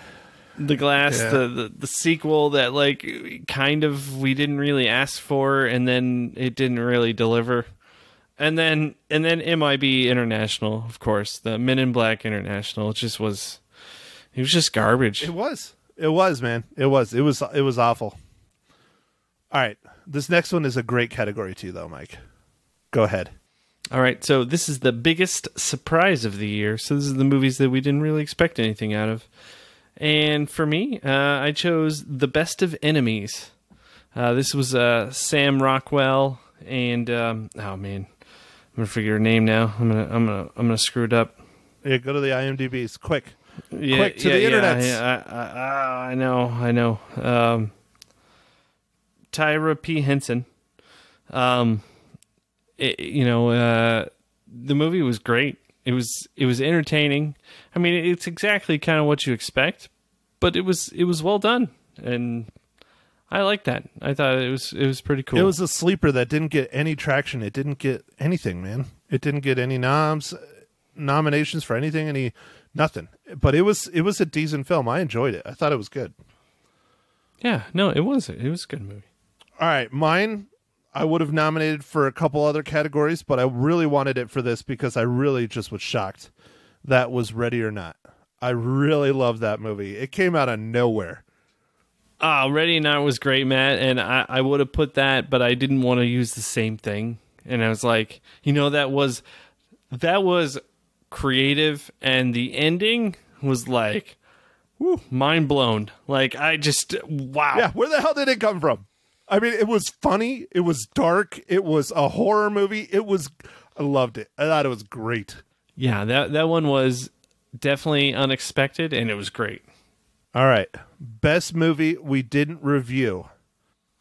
The Glass, Yeah. the sequel that like kind of we didn't really ask for, and then it didn't really deliver. And then MIB International, of course, the Men in Black International. It was just garbage. It was, man. It was awful. All right, this next one is a great category too, though, Mike. Go ahead. All right, so this is the biggest surprise of the year. So this is the movies that we didn't really expect anything out of. And for me, I chose The Best of Enemies. This was Sam Rockwell and oh man, I'm gonna forget her name now. I'm gonna screw it up. Yeah, go to the IMDb's quick. Yeah, Quick to the internet. Yeah, I know. Tyra P. Henson. The movie was great. It was entertaining. I mean, it's exactly kind of what you expect, but it was well done, and I like that. I thought it was pretty cool. It was a sleeper that didn't get any traction. It didn't get anything, man. It didn't get any nominations for anything, nothing. But it was a decent film. I enjoyed it. I thought it was good. Yeah, no, it was a good movie. All right, mine, I would have nominated for a couple other categories, but I really wanted it for this because I really just was shocked. That was Ready or Not. I really love that movie. It came out of nowhere. Ready or Not was great, Matt, and I would have put that, but I didn't want to use the same thing. And I was like, that was creative, and the ending was like, whew, mind blown. Like, wow. Yeah, where the hell did it come from? I mean, it was funny. It was dark. It was a horror movie. I loved it. I thought it was great. Yeah, that one was definitely unexpected, and it was great. All right. Best movie we didn't review.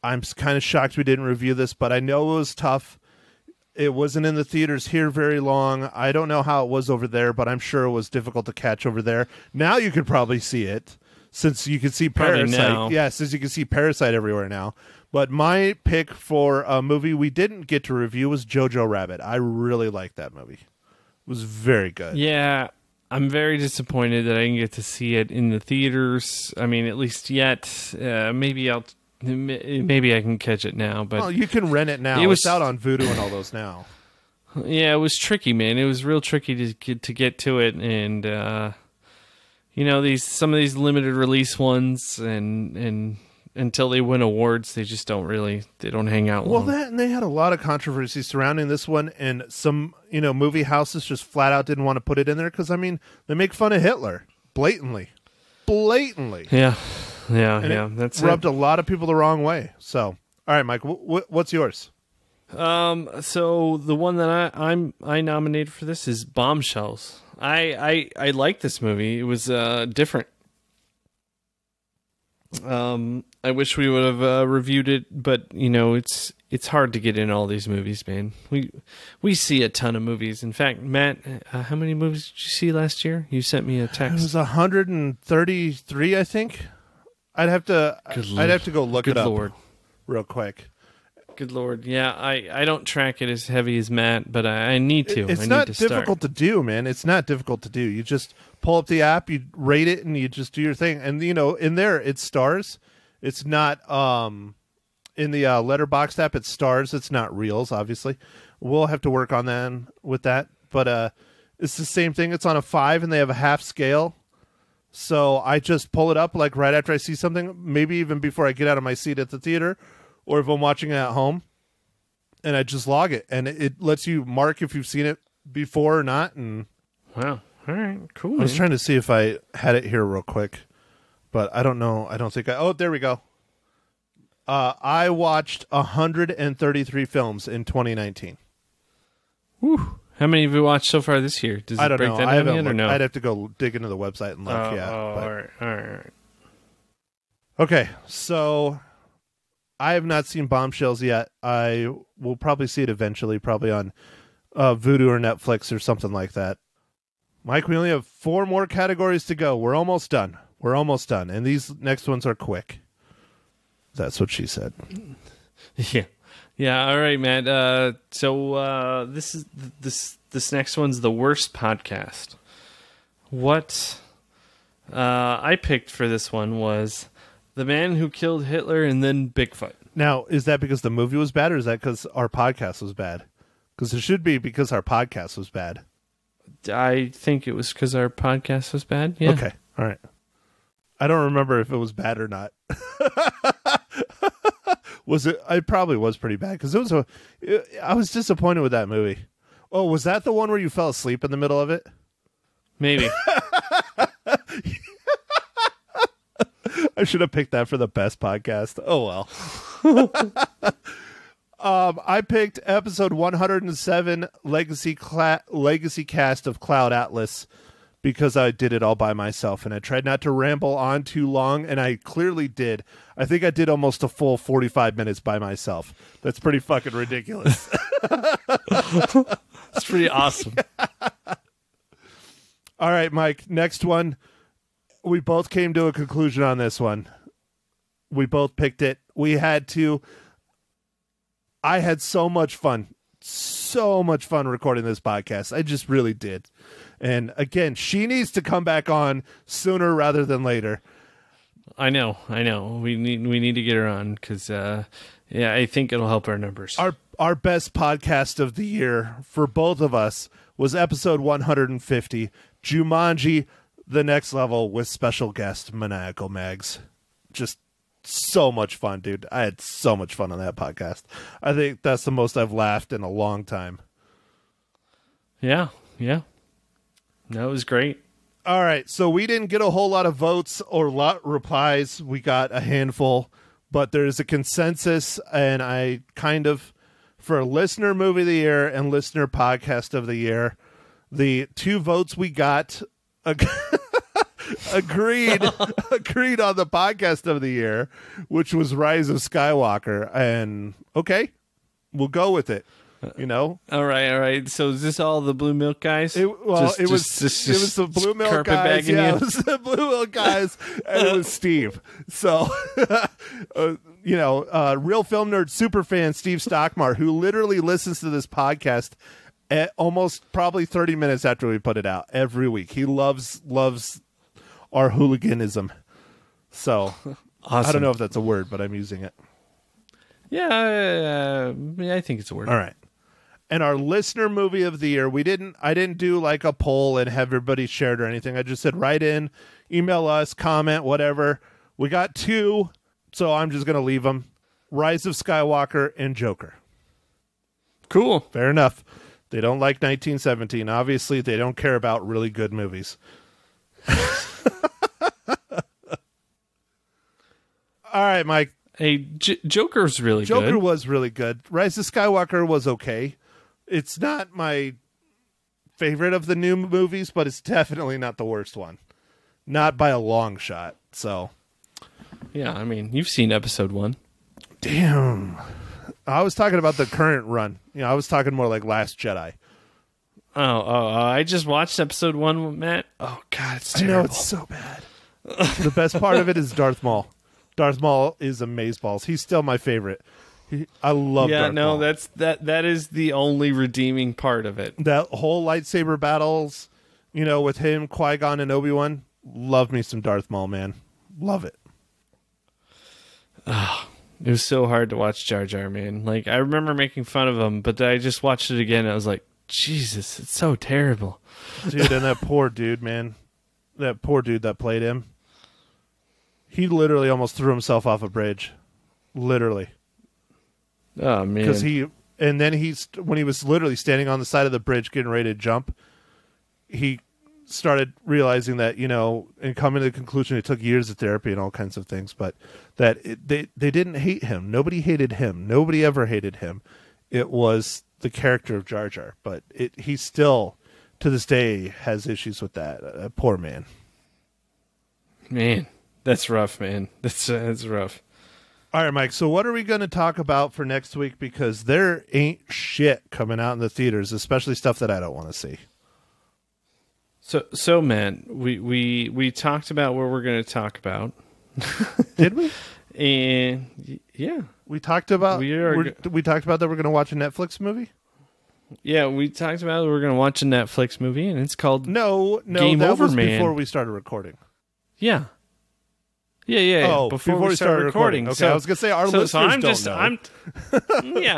I'm kind of shocked we didn't review this, but I know it was tough. It wasn't in the theaters here very long. I don't know how it was over there, but I'm sure it was difficult to catch over there. Now you could probably see it, since you can see Probably Parasite. now. Yeah, since you can see Parasite everywhere now. But my pick for a movie we didn't get to review was Jojo Rabbit. I really liked that movie. It was very good. Yeah, I'm very disappointed that I didn't get to see it in the theaters. I mean, at least yet. Maybe I can catch it now. But Well, you can rent it now. It's out on Vudu and all those now. Yeah, it was tricky, man. It was real tricky to get to it, and some of these limited release ones, and until they win awards, they just don't hang out long. Well, and they had a lot of controversy surrounding this one, and some movie houses just flat out didn't want to put it in there because they make fun of Hitler blatantly. Yeah. And That's rubbed it. a lot of people the wrong way. So, all right, Mike, what's yours? So the one that I nominated for this is Bombshells. I like this movie. It was different. I wish we would have reviewed it, but it's hard to get in all these movies, man. We see a ton of movies. In fact, Matt, how many movies did you see last year? You sent me a text. It was 133, I think. I'd have to go look it up real quick. Good Lord. Yeah, I don't track it as heavy as Matt, but I need to. It's not difficult to do, man. It's not difficult to do. You just pull up the app, you rate it, and you just do your thing. And, in there, it's stars. It's not, in the Letterboxd app, it's stars. It's not reels, obviously. We'll have to work on that with that. But it's the same thing. It's on a 5, and they have a half scale. So I just pull it up, like, right after I see something, maybe even before I get out of my seat at the theater, or if I'm watching it at home, and I just log it, and it lets you mark if you've seen it before or not. And wow, all right, cool. I was trying to see if I had it here real quick, but I don't know. I don't think oh, there we go. I watched 133 films in 2019. Whew. How many have you watched so far this year? Does it I don't break know. that I haven't down yet, or no? I'd have to go dig into the website and look. All right. Okay, so I have not seen Bombshells yet. I will probably see it eventually, probably on Vudu or Netflix or something like that. Mike, we only have 4 more categories to go. We're almost done. And these next ones are quick. That's what she said. Yeah. All right, Matt. So this next one's the worst podcast. What I picked for this one was The Man Who Killed Hitler and Then Bigfoot. Now, is that because the movie was bad, or is that because our podcast was bad? Because it should be because our podcast was bad. I think it was because our podcast was bad. Yeah. Okay. All right. I don't remember if it was bad or not. Was it? It probably was pretty bad because I was disappointed with that movie. Oh, was that the one where you fell asleep in the middle of it? Maybe. I should have picked that for the best podcast. Oh well. I picked episode 107, Legacy Cast of Cloud Atlas, because I did it all by myself, and I tried not to ramble on too long, and I clearly did. I think I did almost a full 45 minutes by myself. That's pretty fucking ridiculous. It's pretty awesome. All right, Mike, next one. We both came to a conclusion on this one. We both picked it. We had to. I had so much fun recording this podcast. I just really did. And again, she needs to come back on sooner rather than later. I know. We need to get her on because, I think it'll help our numbers. Our best podcast of the year for both of us was episode 150, Jumanji: The Next Level, with special guest Maniacal Mags. Just so much fun, dude. I had so much fun on that podcast. I think that's the most I've laughed in a long time. Yeah. That was great. All right, so we didn't get a whole lot of votes or replies. We got a handful, but there's a consensus, and I kind of, for listener movie of the year and listener podcast of the year, the 2 votes we got agreed on the podcast of the year, which was Rise of Skywalker. And okay, we'll go with it. All right. So is this all the Blue Milk guys? It was the Blue Milk guys. Yeah, it was the Blue Milk guys, and it was Steve. So, real film nerd super fan Steve Stockmar, who literally listens to this podcast at almost probably 30 minutes after we put it out every week. He loves our hooliganism. So awesome. I don't know if that's a word, but I'm using it. Yeah, I think it's a word. All right. And our listener movie of the year, I didn't do like a poll and have everybody shared or anything. I just said write in, email us, comment, whatever. We got 2, so I'm just going to leave them. Rise of Skywalker and Joker. Cool. Fair enough. They don't like 1917. Obviously, they don't care about really good movies. All right, Mike. Hey, Joker's really good. Joker was really good. Rise of Skywalker was okay. It's not my favorite of the new movies, but it's definitely not the worst one. Not by a long shot. So, yeah, I mean, you've seen episode 1. Damn. I was talking about the current run. I was talking more like Last Jedi. I just watched episode 1, Matt. Oh, God, it's terrible. I know, it's so bad. The best part of it is Darth Maul. Darth Maul is amazeballs. He's still my favorite. I love Darth Maul. That is the only redeeming part of it. That whole lightsaber battles, with him, Qui-Gon, and Obi-Wan. Love me some Darth Maul, man. Love it. It was so hard to watch Jar Jar, man. Like, I remember making fun of him, but then I just watched it again, and I was like, Jesus, it's so terrible. Dude, and that poor dude, man. That poor dude that played him. He literally almost threw himself off a bridge. Literally. Oh, man. Because when he was literally standing on the side of the bridge getting ready to jump, he started realizing that, and coming to the conclusion, it took years of therapy and all kinds of things, but that they didn't hate him. Nobody hated him. Nobody ever hated him. It was the character of Jar Jar, but he still, to this day, has issues with that. Poor man. Man, that's rough, man. That's rough. All right, Mike, so what are we going to talk about for next week? Because there ain't shit coming out in the theaters, especially stuff that I don't want to see. So man, we talked about what we're going to talk about. Did we? And yeah, we talked about we talked about that we're going to watch a Netflix movie. Yeah, we talked about we're going to watch a Netflix movie, and it's called No, Game that Over was Man. Before we started recording. Yeah. Oh, before we started recording. Okay, I was going to say our listeners don't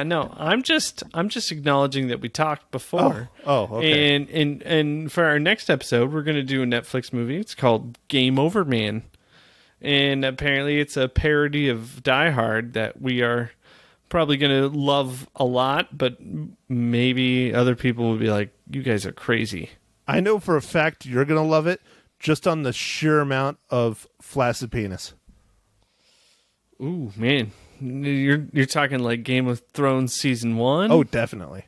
know. I'm just acknowledging that we talked before. Okay. And for our next episode, we're going to do a Netflix movie. It's called Game Over Man. And apparently it's a parody of Die Hard that we are probably going to love a lot, but maybe other people will be like, you guys are crazy. I know for a fact you're going to love it. Just on the sheer amount of flaccid penis. Ooh, man. You're talking like Game of Thrones Season 1? Oh, definitely.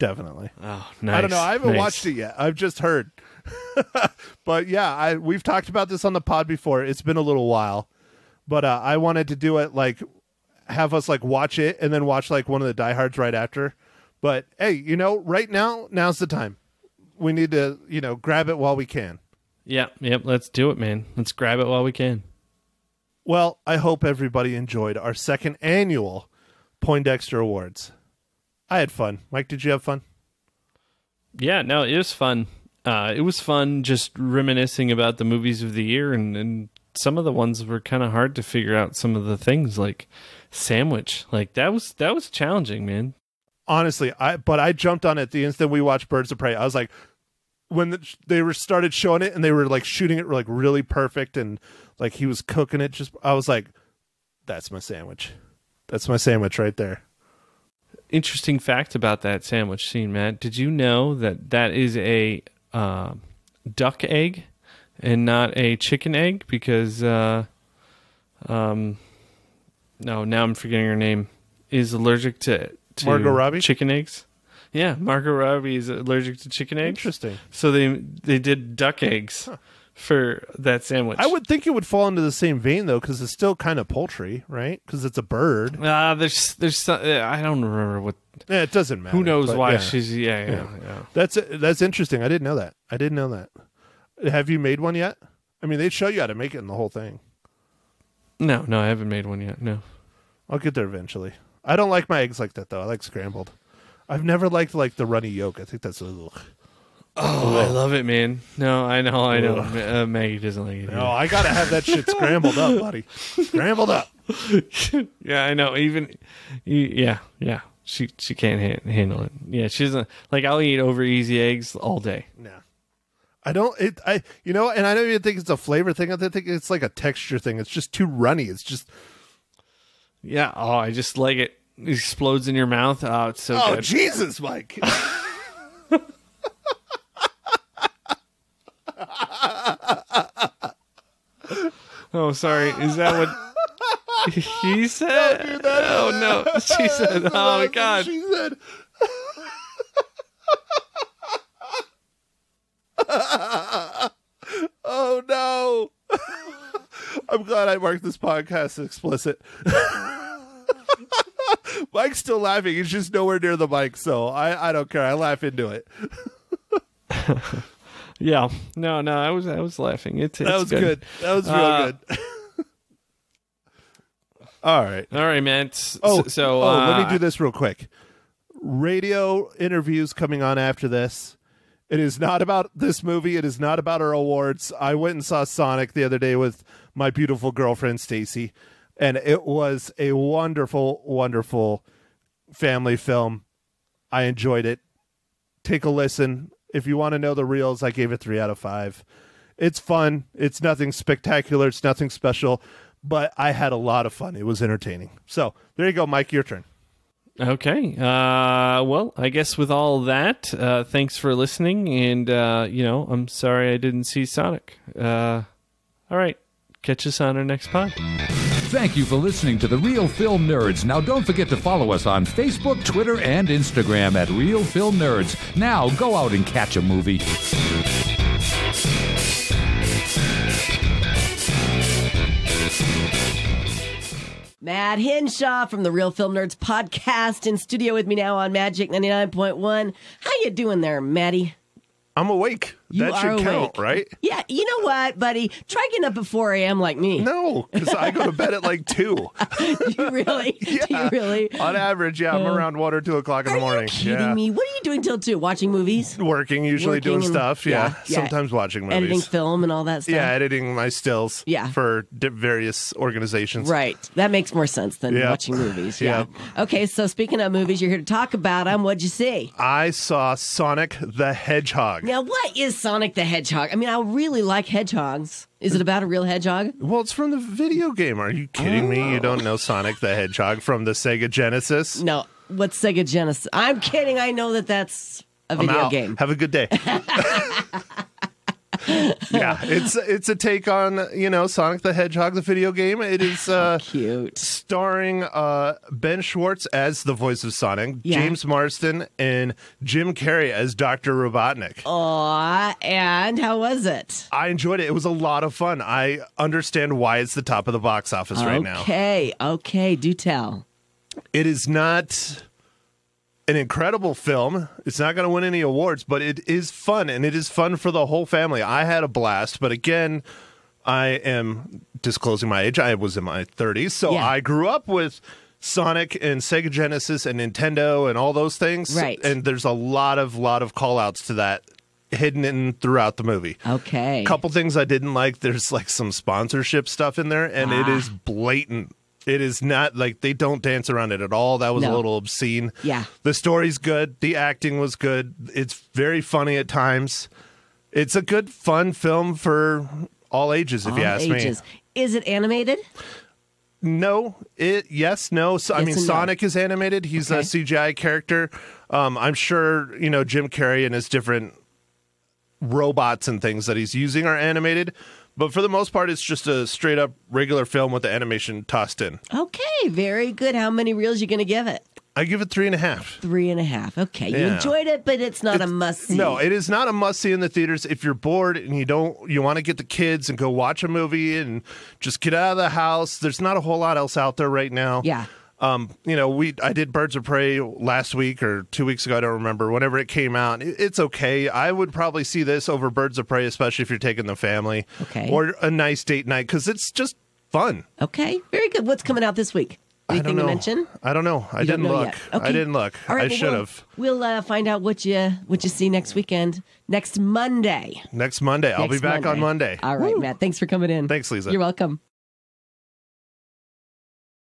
Oh, nice. I don't know. I haven't watched it yet. I've just heard. But yeah, we've talked about this on the pod before. It's been a little while. But I wanted to do it have us watch it and then watch one of the diehards right after. But hey, right now's the time. We need to, grab it while we can. Yep, let's do it, man. Let's grab it while we can. Well, I hope everybody enjoyed our second annual Poindexter Awards. I had fun. Mike, did you have fun? Yeah, no, it was fun. It was fun just reminiscing about the movies of the year, and some of the ones were kind of hard to figure out some of the things, like Sandwich. That was challenging, man. Honestly, I jumped on it the instant we watched Birds of Prey. I was like, when they started showing it and they were shooting it really perfect and he was cooking it, I was like, that's my sandwich. That's my sandwich right there. Interesting fact about that sandwich scene, Matt. Did you know that is a duck egg and not a chicken egg? Because no, now I'm forgetting her name. Is allergic to Margot Robbie? Chicken eggs. Yeah, Margot Robbie is allergic to chicken eggs. Interesting. So they did duck eggs for that sandwich. I would think it would fall into the same vein though, because it's still kind of poultry, right? Because it's a bird. There's some, I don't remember what. Yeah, it doesn't matter. Who knows why yeah. she's yeah. That's interesting. I didn't know that. Have you made one yet? I mean, they show you how to make it in the whole thing. No, I haven't made one yet. No, I'll get there eventually. I don't like my eggs like that though. I like scrambled. I've never liked the runny yolk. I think that's ugh. Oh, I love it, man. No, I know. Maggie doesn't like it. No, I gotta have that shit scrambled up, buddy. Scrambled up. Yeah, I know. Yeah. She can't handle it. Yeah, she doesn't I'll eat over easy eggs all day. No, I don't. And I don't even think it's a flavor thing. I think it's a texture thing. It's just too runny. It's just. Yeah. Oh, I just like it. It explodes in your mouth. Oh, it's so good. Oh, Jesus, Mike. Oh, sorry. Is that what She said, Don't do that. "Oh no!" She said, "Oh God." She said. Oh no! I'm glad I marked this podcast explicit. Mike's still laughing. He's just nowhere near the mic, so I don't care. I laugh into it. Yeah, no, I was laughing. That was good. That was real good. All right, man. So let me do this real quick. Radio interviews coming on after this. It is not about this movie. It is not about our awards. I went and saw Sonic the other day with my beautiful girlfriend, Stacy, and it was a wonderful, wonderful family film. I enjoyed it. Take a listen. If you want to know the reels, I gave it 3 out of 5. It's fun. It's nothing spectacular. It's nothing special, but I had a lot of fun. It was entertaining. So there you go, Mike, your turn. Okay. Well, I guess with all that, thanks for listening. And, I'm sorry I didn't see Sonic. All right. Catch us on our next pod. Thank you for listening to The Real Film Nerds. Now, don't forget to follow us on Facebook, Twitter, and Instagram at Real Film Nerds. Now, go out and catch a movie. Matt Hinshaw from the Real Film Nerds podcast in studio with me now on Magic 99.1. How you doing there, Matty? I'm awake. You that are should count, awake. right? Yeah, you know what, buddy? Try getting up at 4 a.m. like me. No, because I go to bed at like 2. Do you really? Yeah. Do you really? On average, yeah, I'm around 1 or 2 o'clock in the morning. Are you kidding me? What are you doing till 2? Watching movies? Working, usually Working doing and- stuff. Yeah. Sometimes watching movies. Editing film and all that stuff? Yeah, editing my stills. Yeah. For various organizations. Right. That makes more sense than Yep. watching movies. Yeah. Yep. Okay, so speaking of movies, you're here to talk about them. What'd you see? I saw Sonic the Hedgehog. Now, what is Sonic the Hedgehog? I mean, I really like hedgehogs. Is it about a real hedgehog? Well, it's from the video game. Are you kidding me? You don't know Sonic the Hedgehog from the Sega Genesis? No. What's Sega Genesis? I'm kidding. I know that's a I'm video out. game. Have a good day. Yeah, it's a take on, Sonic the Hedgehog, the video game. It is Cute. starring Ben Schwartz as the voice of Sonic, Yeah. James Marsden, and Jim Carrey as Dr. Robotnik. Aw, and how was it? I enjoyed it. It was a lot of fun. I understand why it's the top of the box office right now. Okay, do tell. It is not an incredible film. It's not going to win any awards, but it is fun, and it is fun for the whole family. I had a blast, but again, I am disclosing my age. I was in my 30s, so Yeah. I grew up with Sonic and Sega Genesis and Nintendo and all those things. Right. And there's a lot of call-outs to that hidden in throughout the movie. Okay. Couple things I didn't like. There's like some sponsorship stuff in there, and it is blatant. It is not like they don't dance around it at all. That was a No. little obscene. Yeah. The story's good. The acting was good. It's very funny at times. It's a good, fun film for all ages, if you ask me. Is it animated? No. Yes, no. So, I Yes mean, and no. Sonic is animated. He's a Okay. CGI character. I'm sure, Jim Carrey and his different robots and things that he's using are animated. But for the most part, it's just a straight up regular film with the animation tossed in. Okay, very good. How many reels you going to give it? I give it 3.5. 3.5. Okay, you Yeah. enjoyed it, but it's not a must-see. No, it is not a must-see in the theaters. If you're bored and you want to get the kids and go watch a movie and just get out of the house, there's not a whole lot else out there right now. Yeah. I did Birds of Prey last week or 2 weeks ago. I don't remember. Whenever it came out, it's okay. I would probably see this over Birds of Prey, especially if you're taking the family. Okay. Or a nice date night, because it's just fun. Okay, very good. What's coming out this week? Anything to mention? I don't know. I You don't didn't know look. yet. Okay. I didn't look. All right, I should have. We'll find out what you see next weekend, next Monday. Next Monday. I'll be back on Monday. All right, Matt. Thanks for coming in. Thanks, Lisa. You're welcome.